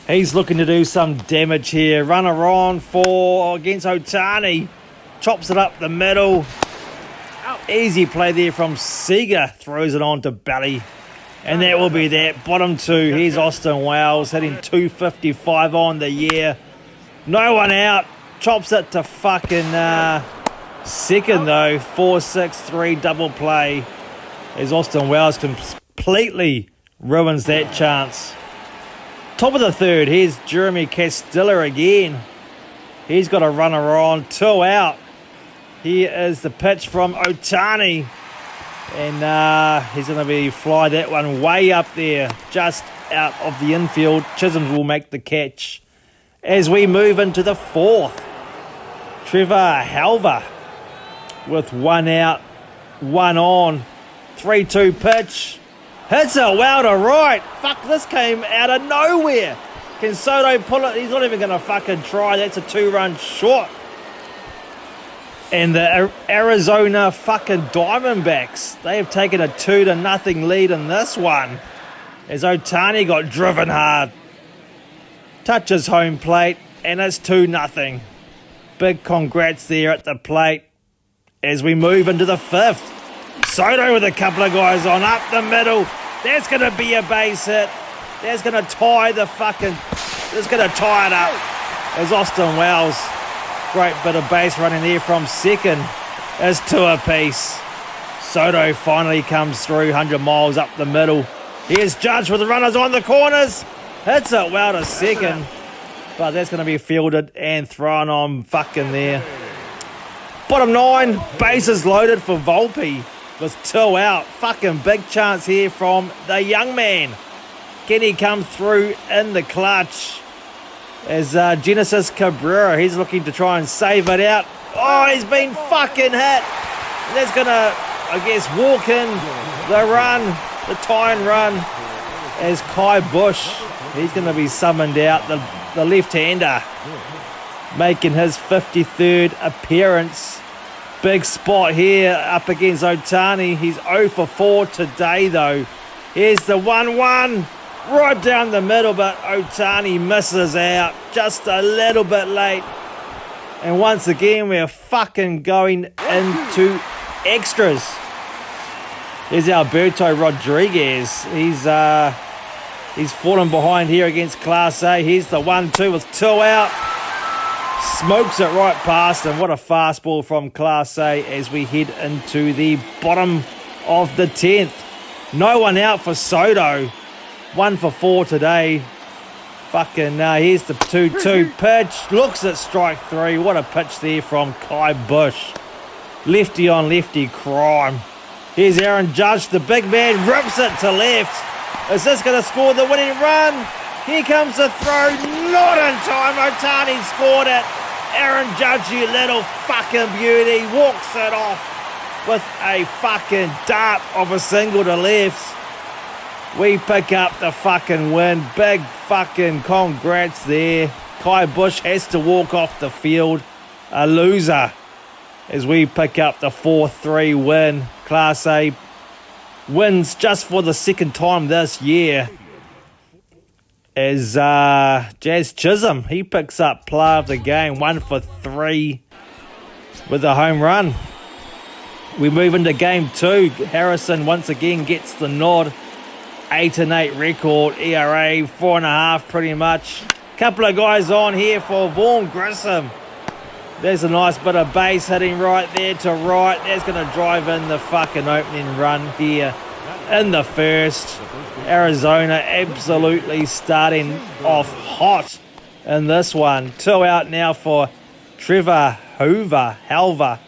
He's looking to do some damage here. Runner on for against Ohtani. Chops it up the middle. Easy play there from Seager. Throws it on to Belly. And that will be that. Bottom 2. Here's Austin Wells hitting 255 on the year. No one out. Chops it to fucking 2nd though. 4-6-3 double play. As Austin Wells completely ruins that chance. Top of the 3rd, here's Jeremy Castilla again. He's got a runner on, 2 out. Here is the pitch from Ohtani. And he's going to be fly that one way up there, just out of the infield. Chisholm will make the catch. As we move into the 4th, Trevor Halver with 1 out, 1 on. 3-2 pitch. Hits it well to right. Fuck, this came out of nowhere. Can Soto pull it? He's not even going to fucking try. That's a 2-run shot. And the Arizona fucking Diamondbacks, they have taken a 2-0 lead in this one. As Ohtani got driven hard. Touches home plate, and it's 2-0. Big congrats there at the plate. As we move into the 5th. Soto with a couple of guys on up the middle. That's going to be a base hit. That's going to tie the fucking... That's going to tie it up. As Austin Wells. Great bit of base running there from 2nd. It's 2 apiece. Soto finally comes through 100 miles up the middle. Here's Judge with the runners on the corners. Hits it well to second. But that's going to be fielded and thrown on fucking there. Bottom 9, bases loaded for Volpe with 2 out. Fucking big chance here from the young man. Can he come through in the clutch? As Genesis Cabrera, he's looking to try and save it out. Oh, he's been fucking hit. That's going to, I guess, walk in the run, the tie and run, as Kai Bush, he's going to be summoned out, the left-hander, making his 53rd appearance. Big spot here up against Otani. He's 0 for 4 today, though. Here's the 1-1. Right down the middle, but Otani misses out just a little bit late. And once again, we're fucking going into extras. Here's Alberto Rodriguez. He's fallen behind here against Class A. Here's the 1-2 with 2 out. Smokes it right past him. What a fastball from Class A as we head into the bottom of the 10th. No one out for Soto. 1 for 4 today. Fucking, here's the 2-2 pitch. Looks at strike 3. What a pitch there from Kai Bush. Lefty on lefty crime. Here's Aaron Judge. The big man rips it to left. Is this going to score the winning run? Here comes the throw. Not in time. Otani scored it. Aaron Judge, you little fucking beauty, walks it off with a fucking dart of a single to left. We pick up the fucking win. Big fucking congrats there. Kai Bush has to walk off the field. A loser as we pick up the 4-3 win. Class A wins just for the second time this year. As Jazz Chisholm, he picks up player of the game. 1 for 3 with a home run. We move into game 2. Harrison once again gets the nod. 8-8 record, ERA 4.5 pretty much. Couple of guys on here for Vaughn Grissom. There's a nice bit of base hitting right there to right. That's going to drive in the fucking opening run here in the first. Arizona absolutely starting off hot in this one. 2 out now for Trevor Halver.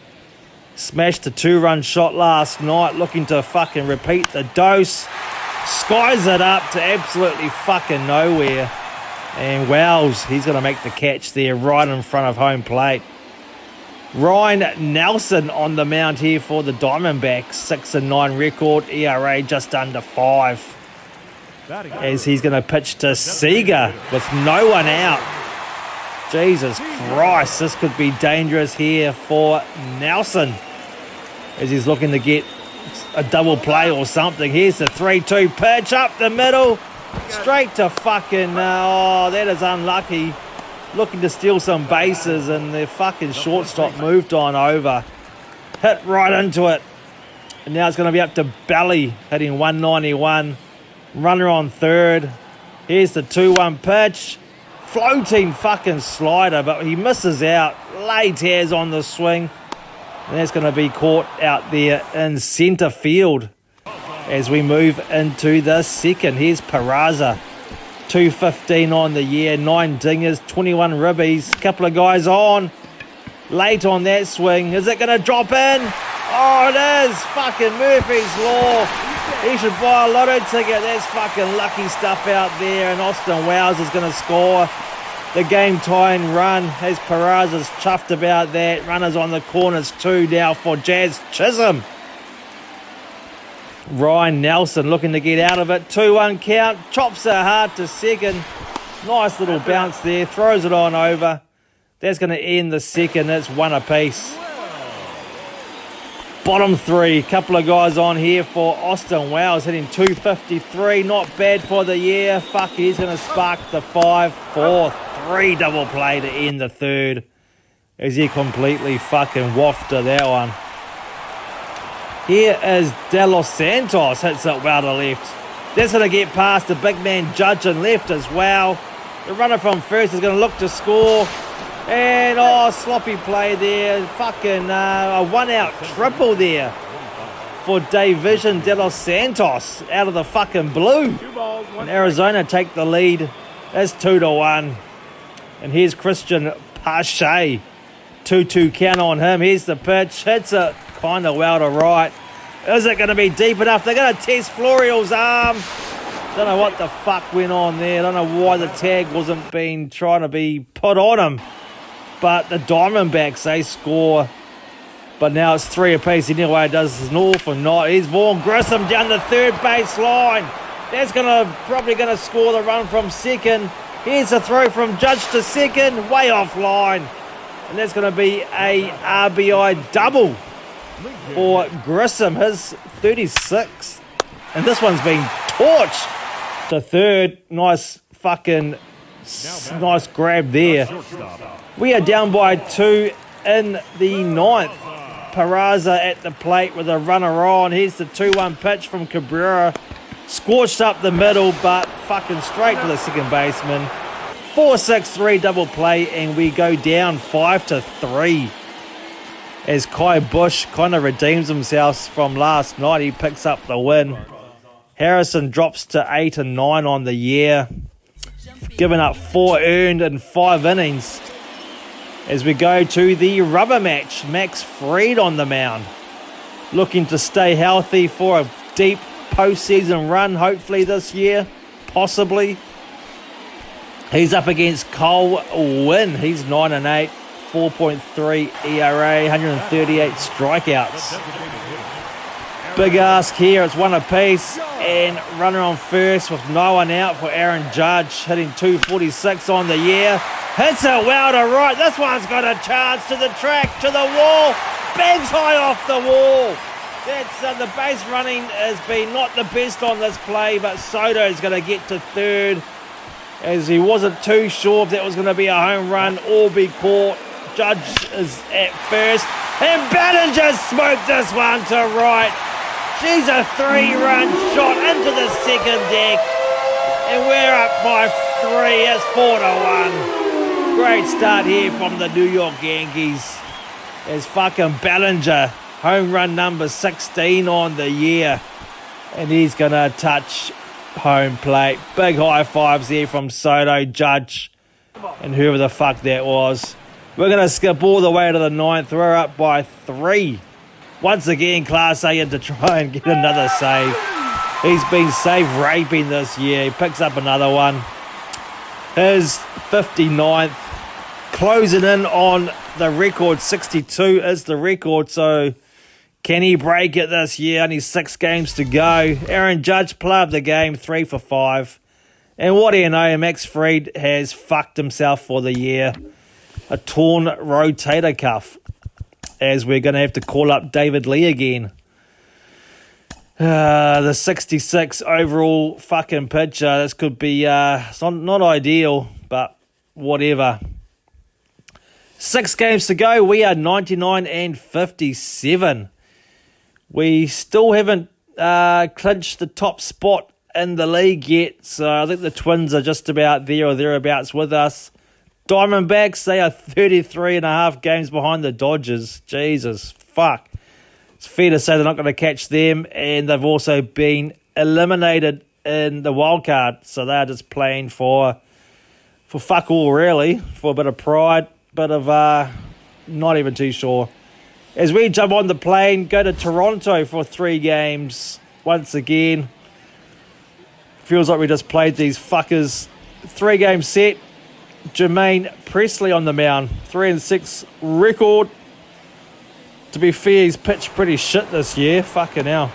Smashed a 2-run shot last night, looking to fucking repeat the dose. Skies it up to absolutely fucking nowhere. And Wells, he's going to make the catch there right in front of home plate. Ryan Nelson on the mound here for the Diamondbacks. 6-9 record, ERA just under 5. As he's going to pitch to Seager with no one out. Jesus Christ, this could be dangerous here for Nelson. As he's looking to get a double play or something. Here's the 3-2 pitch up the middle. Straight to fucking, that is unlucky. Looking to steal some bases and the fucking shortstop moved on over. Hit right into it. And now it's going to be up to Belly hitting 191. Runner on third. Here's the 2-1 pitch. Floating fucking slider, but he misses out. Late hairs on the swing. And that's going to be caught out there in centre field as we move into the second. Here's Peraza. 215 on the year, 9 dingers, 21 ribbies. Couple of guys on. Late on that swing. Is it going to drop in? Oh, it is. Fucking Murphy's Law. He should buy a lotto ticket. That's fucking lucky stuff out there. And Austin Wells is going to score the game-tying run as Peraza's chuffed about that. Runners on the corners too now for Jazz Chisholm. Ryan Nelson looking to get out of it. 2-1 count. Chops it hard to second. Nice little bounce there. Throws it on over. That's going to end the second. That's 1 apiece. Bottom 3. Couple of guys on here for Austin Wells hitting 253. Not bad for the year. Fuck, he's going to spark the 5-4. 3 double play to end the third. As he completely fucking wafted that one. Here is De Los Santos, hits it well to left. That's going to get past the big man Judge and left as well. The runner from first is going to look to score. And, sloppy play there. Fucking a 1-out triple there for Davision De Los Santos out of the fucking blue. And Arizona take the lead. It's 2-1. And here's Christian Pache. 2-2 count on him. Here's the pitch. Hits it kind of well to right. Is it going to be deep enough? They're going to test Florial's arm. Don't know what the fuck went on there. Don't know why the tag wasn't being trying to be put on him. But the Diamondbacks, they score. But now it's 3 apiece. Anyway, does North or not. Here's Vaughn Grissom down the third base line. That's probably going to score the run from second. Here's a throw from Judge to second. Way offline. And that's going to be a RBI double for Grissom, his 36th. And this one's been torched to third. Nice grab there. We are down by 2 in the ninth. Peraza at the plate with a runner on. Here's the 2-1 pitch from Cabrera. Scorched up the middle, but fucking straight to the second baseman. 4-6-3 double play, and we go down 5-3. As Kai Bush kind of redeems himself from last night, he picks up the win. Harrison drops to 8-9 on the year, giving up 4 earned in 5 innings. As we go to the rubber match, Max Fried on the mound, looking to stay healthy for a deep postseason run, hopefully this year, possibly. He's up against Cole Wynn. He's 9-8. 4.3 ERA, 138 strikeouts. Big ask here, it's 1 apiece, and runner on first with no one out for Aaron Judge, hitting 246 on the year. Hits it well to right. This one's got a chance to the track, to the wall. Bangs high off the wall. That's the base running has been not the best on this play, but Soto's going to get to third, as he wasn't too sure if that was going to be a home run or be caught. Judge is at first, and Ballinger smoked this one to right. She's a 3-run shot into the second deck, and we're up by 3. It's 4-1. Great start here from the New York Yankees. As fucking Ballinger, home run number 16 on the year, and he's gonna touch home plate. Big high fives there from Soto, Judge, and whoever the fuck that was. We're going to skip all the way to the ninth. We're up by 3. Once again, Class A had to try and get another save. He's been save raping this year. He picks up another one. His 59th. Closing in on the record. 62 is the record. So can he break it this year? Only 6 games to go. Aaron Judge player of the game, 3 for 5. And what do you know? Max Fried has fucked himself for the year. A torn rotator cuff, as we're going to have to call up David Lee again. The 66 overall fucking pitcher. This could be it's not ideal, but whatever. 6 games to go. We are 99-57. We still haven't clinched the top spot in the league yet, so I think the Twins are just about there or thereabouts with us. Diamondbacks, they are 33.5 games behind the Dodgers. Jesus, fuck. It's fair to say they're not going to catch them, and they've also been eliminated in the wild card, so they're just playing for fuck all, really, for a bit of pride, bit of not even too sure. As we jump on the plane, go to Toronto for 3 games once again. Feels like we just played these fuckers. 3-game set. Jermaine Presley on the mound, 3-6 record. To be fair, he's pitched pretty shit this year. Fucking hell.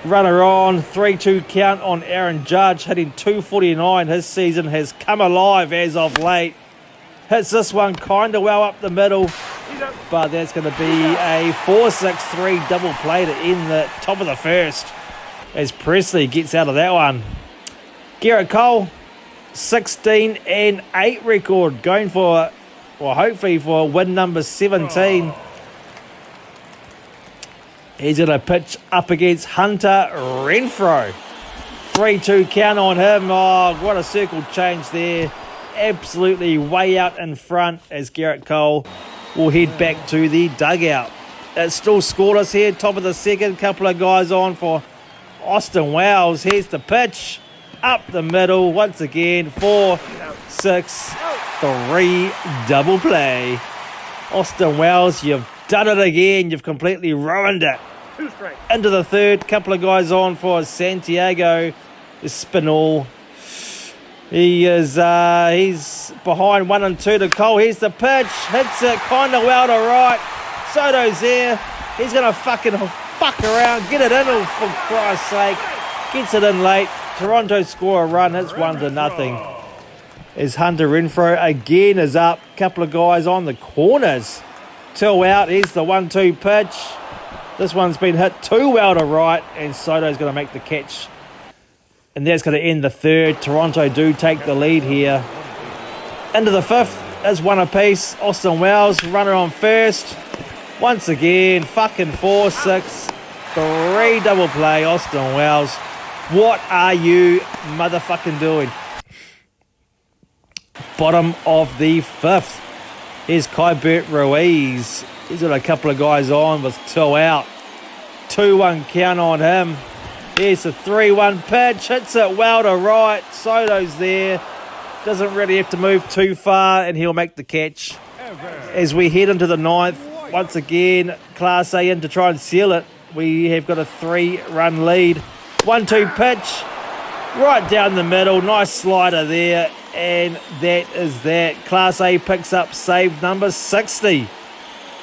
Runner on, 3-2 count on Aaron Judge, hitting 249. His season has come alive as of late. Hits this one kind of well up the middle, but that's going to be a 4-6-3 double play to end the top of the first, as Presley gets out of that one. Garrett Cole, 16-8 record, going for, well, hopefully for win number 17. He's going to pitch up against Hunter Renfroe. 3-2 count on him. Oh, what a circle change there. Absolutely way out in front as Garrett Cole will head back to the dugout. It's still scoreless here. Top of the second. Couple of guys on for Austin Wells. Here's the pitch. Up the middle. Once again. 4, 6, 3. Double play. Austin Wells, you've done it again. You've completely ruined it. Into the third. Couple of guys on for Santiago Espinal. He's behind 1 and 2 to Cole. Here's the pitch. Hits it kind of well to right. Soto's there. He's going to fuck around. Get it in, for Christ's sake. Gets it in late. Toronto score a run. It's 1-0. As Hunter Renfro again is up. Couple of guys on the corners. 2 out. Here's the 1-2 pitch. This one's been hit too well to right. And Soto's going to make the catch. And that's going to end the third. Toronto do take the lead here. Into the fifth. There's 1 apiece. Austin Wells, runner on first. Once again, fucking 4, 6, 3 double play. Austin Wells, what are you motherfucking doing? Bottom of the fifth. Here's Kybert Ruiz. He's got a couple of guys on with 2 out. 2-1 count on him. Here's the 3-1 pitch. Hits it well to right. Soto's there. Doesn't really have to move too far, and he'll make the catch. As we head into the ninth, once again, Class A in to try and seal it. We have got a 3-run lead. 1-2 pitch. Right down the middle. Nice slider there. And that is that. Class A picks up save number 60.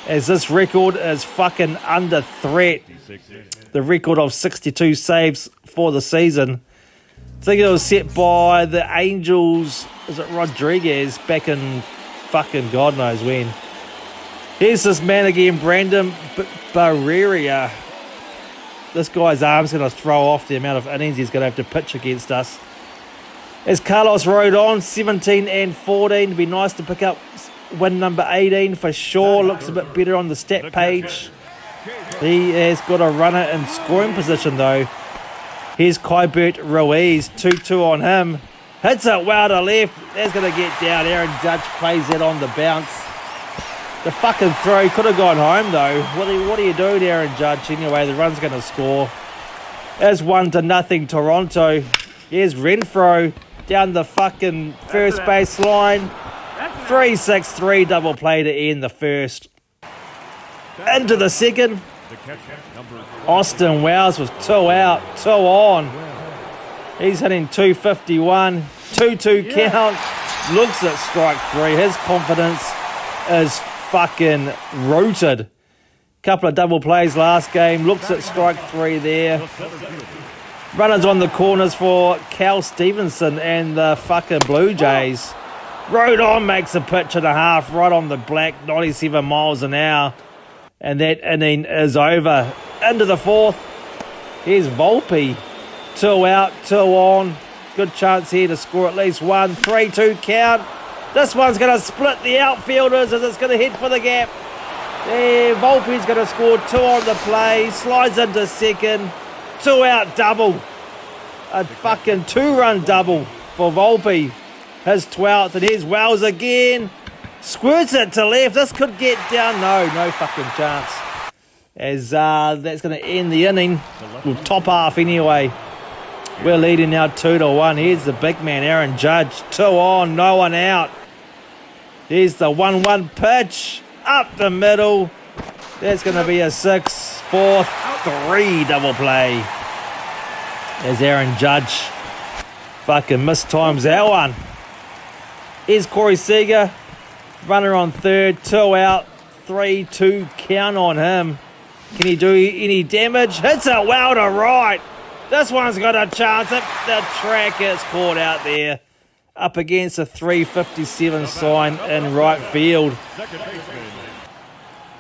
As this record is fucking under threat. The record of 62 saves for the season. I think it was set by the Angels. Is it Rodriguez back in fucking God knows when. Here's this man again, Brandon Barreria. This guy's arm's going to throw off the amount of innings he's going to have to pitch against us. As Carlos rode on, 17 and 14. It'd be nice to pick up win number 18 for sure. Looks a bit better on the stat page. He has got a runner in scoring position though. Here's Kybert Ruiz, 2-2 on him. Hits it well to left. That's going to get down. Aaron Judge plays that on the bounce. The fucking throw could have gone home though. What are you doing, Aaron Judge? Anyway, the run's going to score. It's 1-0 Toronto. Here's Renfro down the fucking first base line. 3-6-3 double play to end the first. Into the second. Austin Wells with 2 out, 2 on. He's hitting 251. 2-2 count. Looks at strike 3. His confidence is fucking rooted. Couple of double plays last game. Looks at strike 3 there. Runners on the corners for Cal Stevenson and the fucking Blue Jays. Rode on, makes a pitch and a half right on the black, 97 miles an hour. And that inning is over. Into the fourth. Here's Volpe. 2 out, 2 on. Good chance here to score at least one. 3-2 count. This one's going to split the outfielders as it's going to hit for the gap. There, Volpe's going to score 2 on the play. Slides into second. 2 out double. A fucking 2-run double for Volpe. His 12th. And here's Wells again. Squirts it to left. This could get down. No fucking chance. As that's going to end the inning. Well, top half anyway. We're leading now 2-1. Here's the big man, Aaron Judge. 2 on, no one out. Here's the 1-1 pitch. Up the middle. That's going to be a 6-4-3 double play. As Aaron Judge fucking mistimes that one. Here's Corey Seager. Runner on third. 2 out. 3-2 count on him. Can he do any damage? Hits it well to right. This one's got a chance. The track gets caught out there. Up against a 357 sign in right field.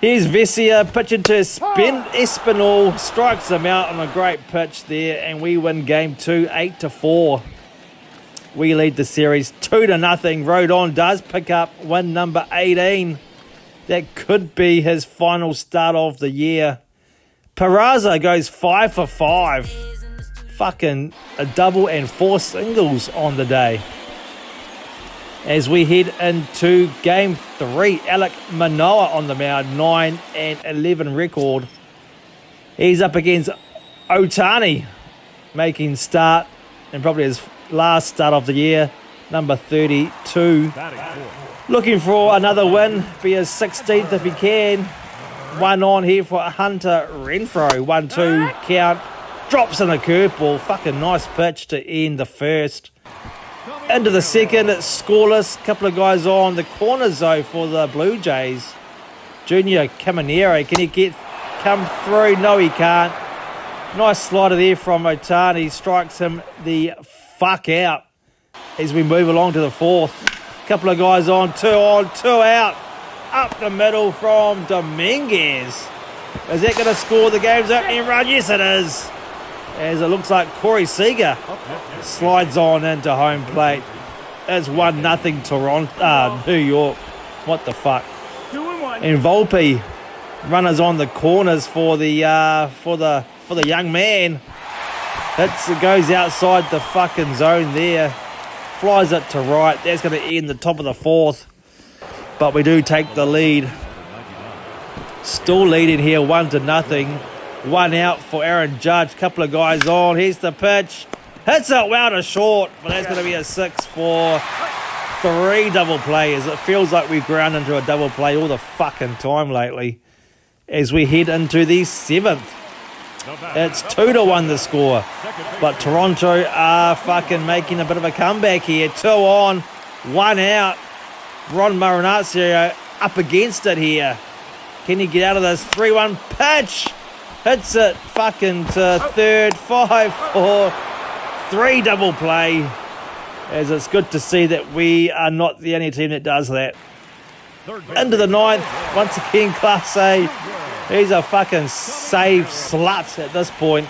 Here's Vesia pitching to Espinal. Strikes him out on a great pitch there. And we win game 2, 8-4. We lead the series 2-0. Rodon does pick up win number 18. That could be his final start of the year. Peraza goes 5 for 5. Fucking a double and 4 singles on the day. As we head into Game 3, Alec Manoa on the mound, 9-11 record. He's up against Otani, making start, and probably his last start of the year, number 32. Looking for another win, be his 16th if he can. One on here for Hunter Renfroe, 1-2 count. Drops in a curveball, fucking nice pitch to end the first. Into the second, it's scoreless. Couple of guys on the corners though for the Blue Jays. Junior Caminero, can he come through? No, he can't. Nice slider there from Otani, strikes him the fuck out as we move along to the fourth. Couple of guys on, two out. Up the middle from Dominguez. Is that going to score the game's opening run? Yes, it is. As it looks like Corey Seager slides on into home plate. It's 1-0 Toronto, New York. What the fuck? And Volpe, runners on the corners for the young man. It goes outside the fucking zone there. Flies it to right. That's going to end the top of the fourth. But we do take the lead. Still leading here 1-0. One out for Aaron Judge. Couple of guys on. Here's the pitch. Hits it well to short. But that's going to be a 6-4-3 double play. As it feels like we've ground into a double play all the fucking time lately. As we head into the seventh. It's 2-1 the score. But Toronto are fucking making a bit of a comeback here. 2 on. 1 out. Ron Marinaccio up against it here. Can he get out of this? 3-1 pitch. Hits it fucking to third. 5-4-3 double play. As it's good to see that we are not the only team that does that. Into the ninth. Once again, Class A. He's a fucking save slut at this point.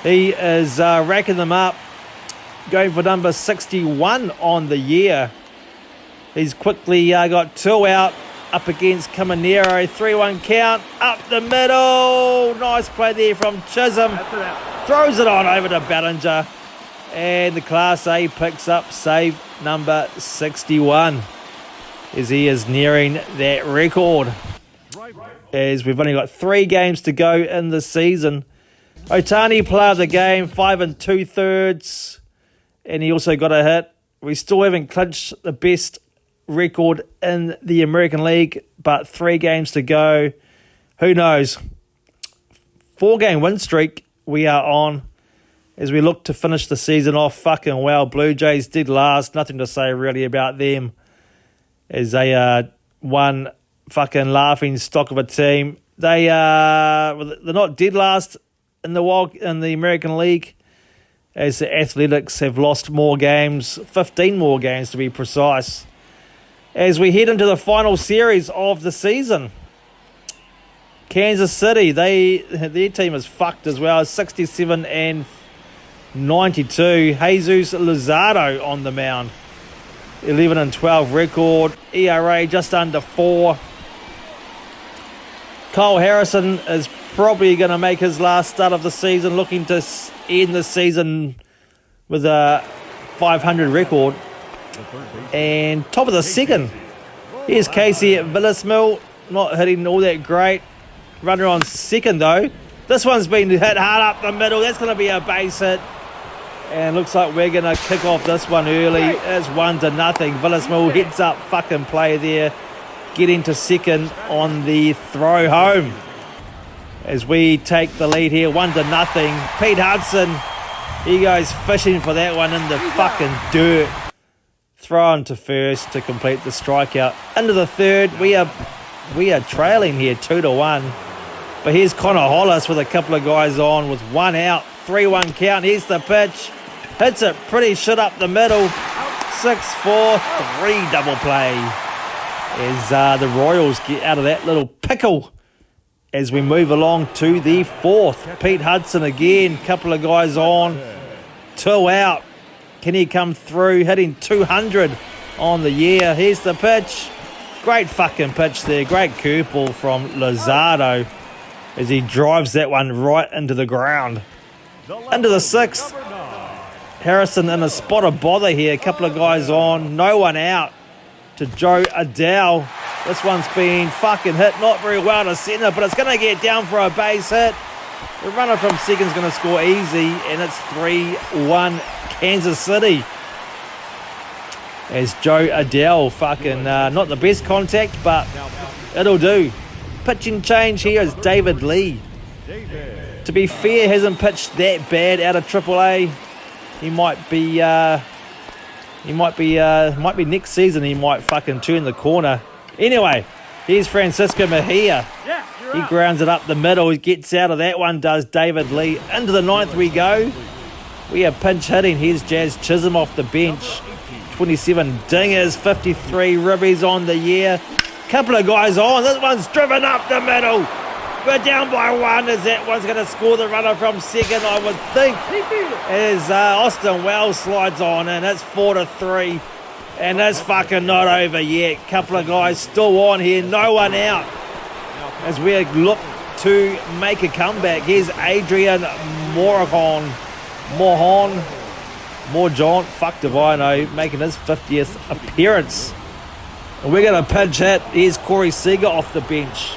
He is racking them up. Going for number 61 on the year. He's quickly got 2 out. Up against Caminero, 3-1 count, up the middle. Nice play there from Chisholm. Throws it on over to Ballinger. And the Class A picks up save number 61. As he is nearing that record. As we've only got 3 games to go in the season. Otani player of the game, 5 2/3. And he also got a hit. We still haven't clinched the best record in the American League, but 3 games to go. Who knows? 4-game win streak we are on as we look to finish the season off fucking well. Blue Jays did last. Nothing to say really about them as they one fucking laughing stock of a team. They're not dead last in the American League as the Athletics have lost more games, 15 more games to be precise. As we head into the final series of the season, Kansas City, their team is fucked as well, 67-92. Jesus Luzardo on the mound, 11-12 record, ERA just under 4. Kyle Harrison is probably going to make his last start of the season, looking to end the season with a 500 record. And top of the second, here's Casey at Villasmill, not hitting all that great. Runner on second though. This one's been hit hard up the middle. That's going to be a base hit. And looks like we're going to kick off this one early. It's 1-0. Villasmill heads up fucking play there. Getting to second on the throw home. As we take the lead here, 1-0. Pete Hudson, he goes fishing for that one in the fucking dirt. Thrown to first to complete the strikeout. Into the third, we are trailing here 2-1. But here's Connor Hollis with a couple of guys on with 1 out, 3-1 count. Here's the pitch. Hits it pretty shit up the middle. 6-4-3 double play. As the Royals get out of that little pickle. As we move along to the fourth. Pete Hudson again, couple of guys on. 2 out. Can he come through, hitting 200 on the year? Here's the pitch. Great fucking pitch there. Great curveball from Luzardo as he drives that one right into the ground. Into the sixth. Harrison in a spot of bother here. A couple of guys on. No one out to Joe Adele. This one's been fucking hit not very well to centre, but it's going to get down for a base hit. The runner from second's going to score easy, and it's 3-1 Kansas City. As Joe Adele, fucking not the best contact, but it'll do. Pitching change here is David Lee. To be fair, hasn't pitched that bad out of AAA. Might be next season. He might fucking turn the corner. Anyway, here's Francisco Mejia. He grounds it up the middle. He gets out of that one, does David Lee. Into the ninth we go. We are pinch hitting. Here's Jazz Chisholm off the bench. 27 dingers, 53 ribbies on the year. Couple of guys on. This one's driven up the middle. We're down by one as that one's going to score the runner from second, I would think. As Austin Wells slides on in. It's 4-3. And that's fucking not over yet. Couple of guys still on here. No one out. As we look to make a comeback. Here's Adrian Morjon, fuck if I know, making his 50th appearance. And we're going to pinch hit. Here's Corey Seager off the bench.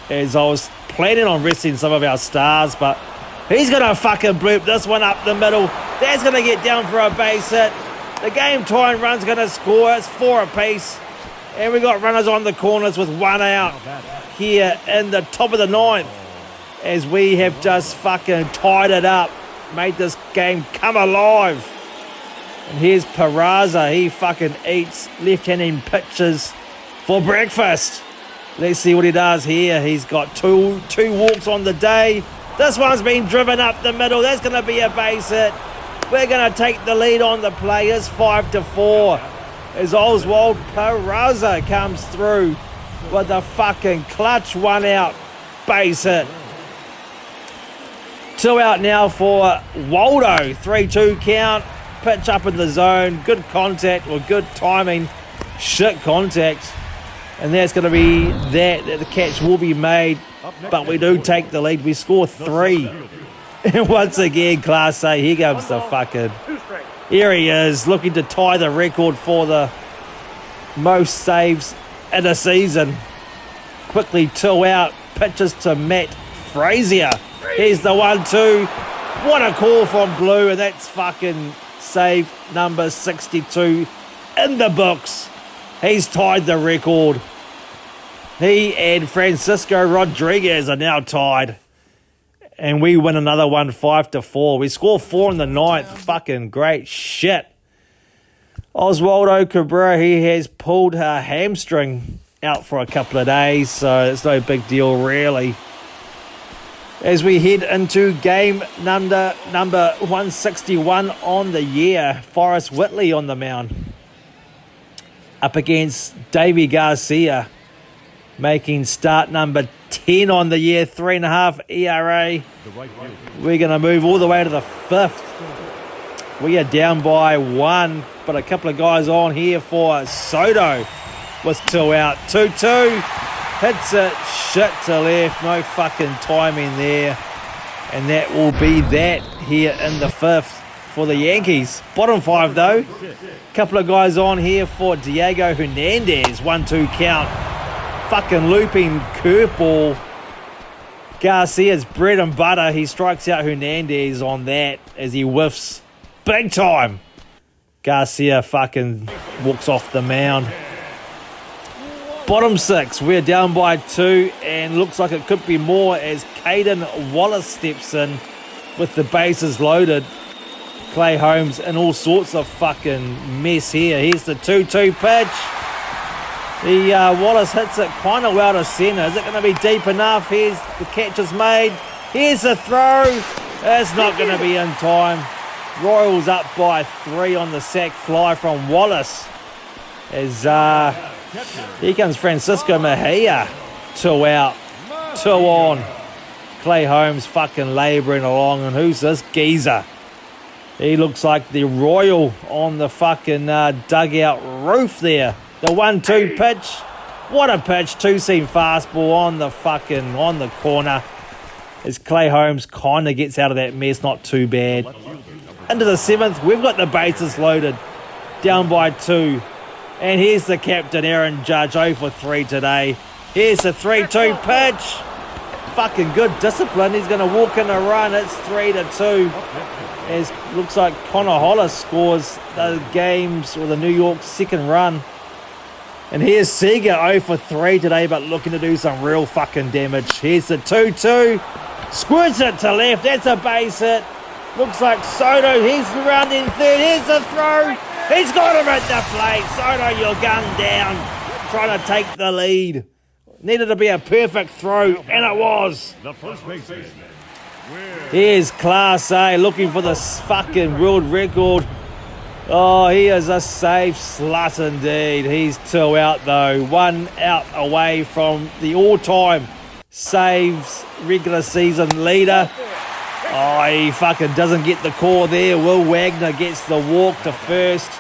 As I was planning on resting some of our stars, but he's going to fucking bloop this one up the middle. That's going to get down for a base hit. The game time run's going to score. It's 4 apiece. And we got runners on the corners with one out here in the top of the ninth. As we have just fucking tied it up. Made this game come alive. And here's Peraza. He fucking eats left-handed pitches for breakfast. Let's see what he does here. He's got two walks on the day. This one's been driven up the middle. That's going to be a base hit. We're going to take the lead on the play. It's 5-4. As Oswald Peraza comes through with a fucking clutch one out base hit. 2 out now for Waldo. 3-2 count. Pitch up in the zone. Good contact or good timing. Shit contact. And that's going to be that the catch will be made. But we do take the lead. We score 3. And once again, Class A, here comes the fucking... Here he is, looking to tie the record for the most saves in a season. Quickly 2 out. Pitches to Matt Frazier. Here's the 1-2. What a call from Blue. And that's fucking save number 62 in the books. He's tied the record. He and Francisco Rodriguez are now tied. And we win another one 5-4. We score 4 in the ninth. Fucking great shit. Oswaldo Cabrera, he has pulled her hamstring out for a couple of days. So it's no big deal really. As we head into game number 161 on the year. Forrest Whitley on the mound. Up against Davey Garcia, making start number 10 on the year, 3.5 ERA. We're going to move all the way to the 5th. We are down by 1, but a couple of guys on here for Soto with 2 out. 2-2, hits it, shit to left, no fucking timing there. And that will be that here in the 5th. For the Yankees. Bottom 5 though. Couple of guys on here for Diego Hernandez. 1-2 count. Fucking looping curveball. Garcia's bread and butter. He strikes out Hernandez on that as he whiffs big time. Garcia fucking walks off the mound. Bottom 6. We're down by 2 and looks like it could be more as Caden Wallace steps in with the bases loaded. Clay Holmes in all sorts of fucking mess here. Here's the 2-2 pitch. The Wallace hits it kind of well to centre. Is it going to be deep enough? Here's the catch is made. Here's the throw. It's not going to be in time. Royals up by 3 on the sack fly from Wallace. As here comes Francisco Mejia. 2 out. 2 on. Clay Holmes fucking labouring along. And who's this geezer? He looks like the Royal on the fucking dugout roof there. The 1-2 pitch. What a pitch. 2-seam fastball on the corner. As Clay Holmes kind of gets out of that mess. Not too bad. into the 7th. We've got the bases loaded, down by 2. And here's the captain, Aaron Judge, 0 for 3 today. Here's the 3-2 pitch. Fucking good discipline. He's going to walk in a run. It's 3-2. As looks like Connor Hollis scores the game's or the New York's second run. And here's Seager, 0 for 3 today, but looking to do some real fucking damage. Here's the 2-2. Squirts it to left. That's a base hit. Looks like Soto. He's rounding third. Here's the throw. He's got him at the plate. Soto, you're gunned down. Trying to take the lead. Needed to be a perfect throw, and it was. The first baseman. Here's Class A looking for this fucking world record. Oh, he is a safe slut indeed. He's 2 out though. 1 out away from the all-time saves regular season leader. Oh, he fucking doesn't get the call there. Will Wagner gets the walk to first.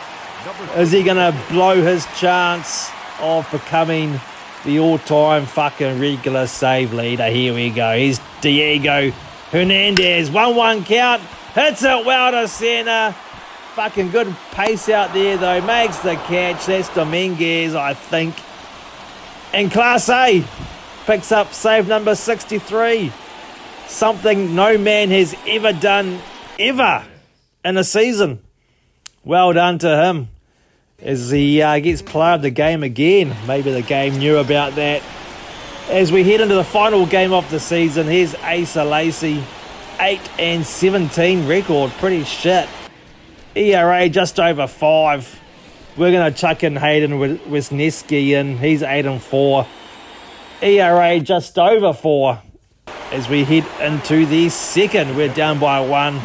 Is he going to blow his chance of becoming the all-time fucking regular save leader? Here we go. Here's Diego Hernandez. 1-1 count. Hits it well to centre. Fucking good pace out there though. Makes the catch. That's Dominguez, I think. And Class A picks up save number 63. Something no man has ever done ever in a season. Well done to him as he gets player of the game again. Maybe the game knew about that. As we head into the final game of the season, here's Asa Lacey. 8-17 record. Pretty shit. ERA just over 5. We're going to chuck in Hayden Wisniewski in. He's 8-4. ERA just over 4. As we head into the second, we're down by 1.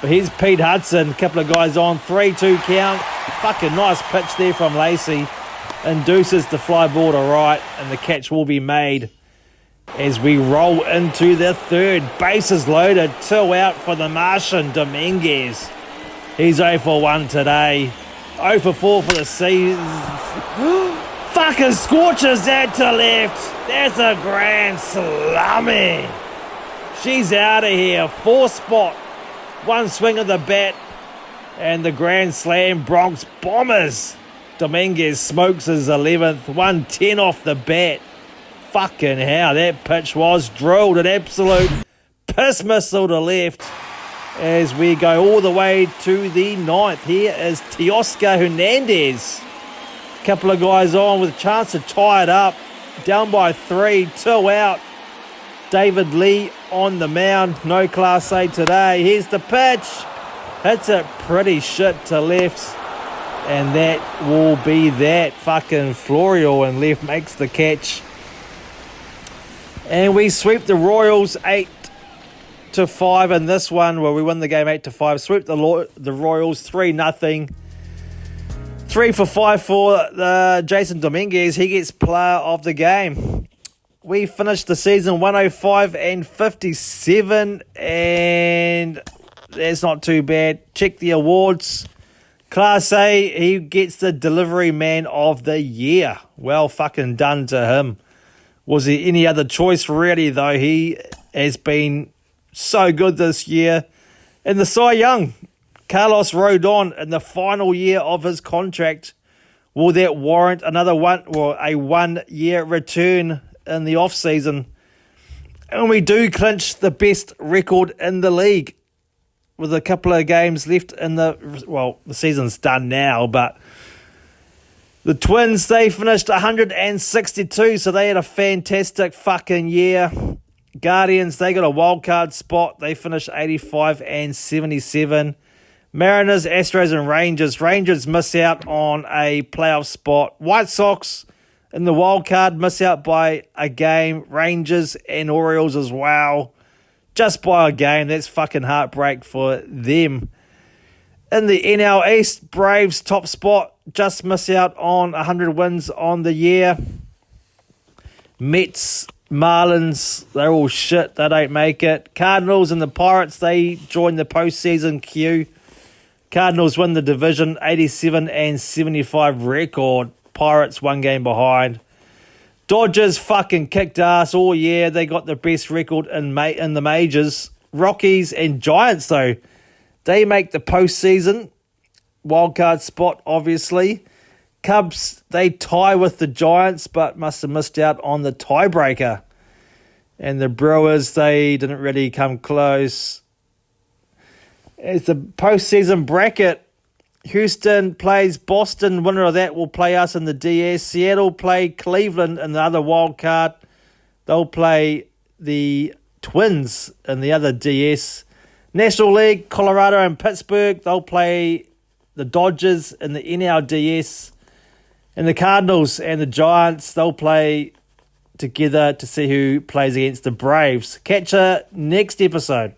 But here's Pete Hudson. A couple of guys on. 3-2 count. Fucking nice pitch there from Lacey. Induces the fly ball to right, and the catch will be made. As we roll into the third, bases loaded, 2 out for the Martian, Dominguez. He's 0 for 1 today, 0 for 4 for the season. Fucking scorches that to left. That's a grand slammy. She's out of here. 4 spot, 1 swing of the bat, and the grand slam. Bronx Bombers. Dominguez smokes his 11th, 110 off the bat. Fucking hell, that pitch was drilled, an absolute piss missile to left. As we go all the way to the 9th, here is Teoscar Hernandez. Couple of guys on with a chance to tie it up. Down by 3, 2 out. David Lee on the mound, no Class A today. Here's the pitch. Hits it pretty shit to left. And that will be that. Fucking Florio and left makes the catch. And we sweep the Royals 8-5 in this one, where we win the game 8-5. Sweep the Royals 3-0. 3 for 5 for Jason Dominguez. He gets player of the game. We finished the season 105-57, and that's not too bad. Check the awards. Class A, he gets the delivery man of the year. Well fucking done to him. Was there any other choice really, though? He has been so good this year. And the Cy Young, Carlos Rodon, in the final year of his contract, will that warrant another a 1 year return in the off season? And we do clinch the best record in the league with a couple of games left in the season's done now, but the Twins, they finished 162, so they had a fantastic fucking year. Guardians, they got a wild card spot. They finished 85-77. Mariners, Astros, and Rangers. Rangers miss out on a playoff spot. White Sox in the wild card miss out by a game. Rangers and Orioles as well. Just by a game. That's fucking heartbreak for them. In the NL East, Braves top spot. Just miss out on 100 wins on the year. Mets, Marlins, they're all shit. They don't make it. Cardinals and the Pirates, they join the postseason queue. Cardinals win the division, 87-75 record. Pirates 1 game behind. Dodgers fucking kicked ass all year. They got the best record in the majors. Rockies and Giants, though, They make the postseason. Wildcard spot, obviously. Cubs, they tie with the Giants, but must have missed out on the tiebreaker. And the Brewers, they didn't really come close. It's the postseason bracket. Houston plays Boston. Winner of that will play us in the DS. Seattle play Cleveland in the other wild card. They'll play the Twins in the other DS. National League, Colorado and Pittsburgh. They'll play the Dodgers in the NLDS. And the Cardinals and the Giants, they'll play together to see who plays against the Braves. Catch you next episode.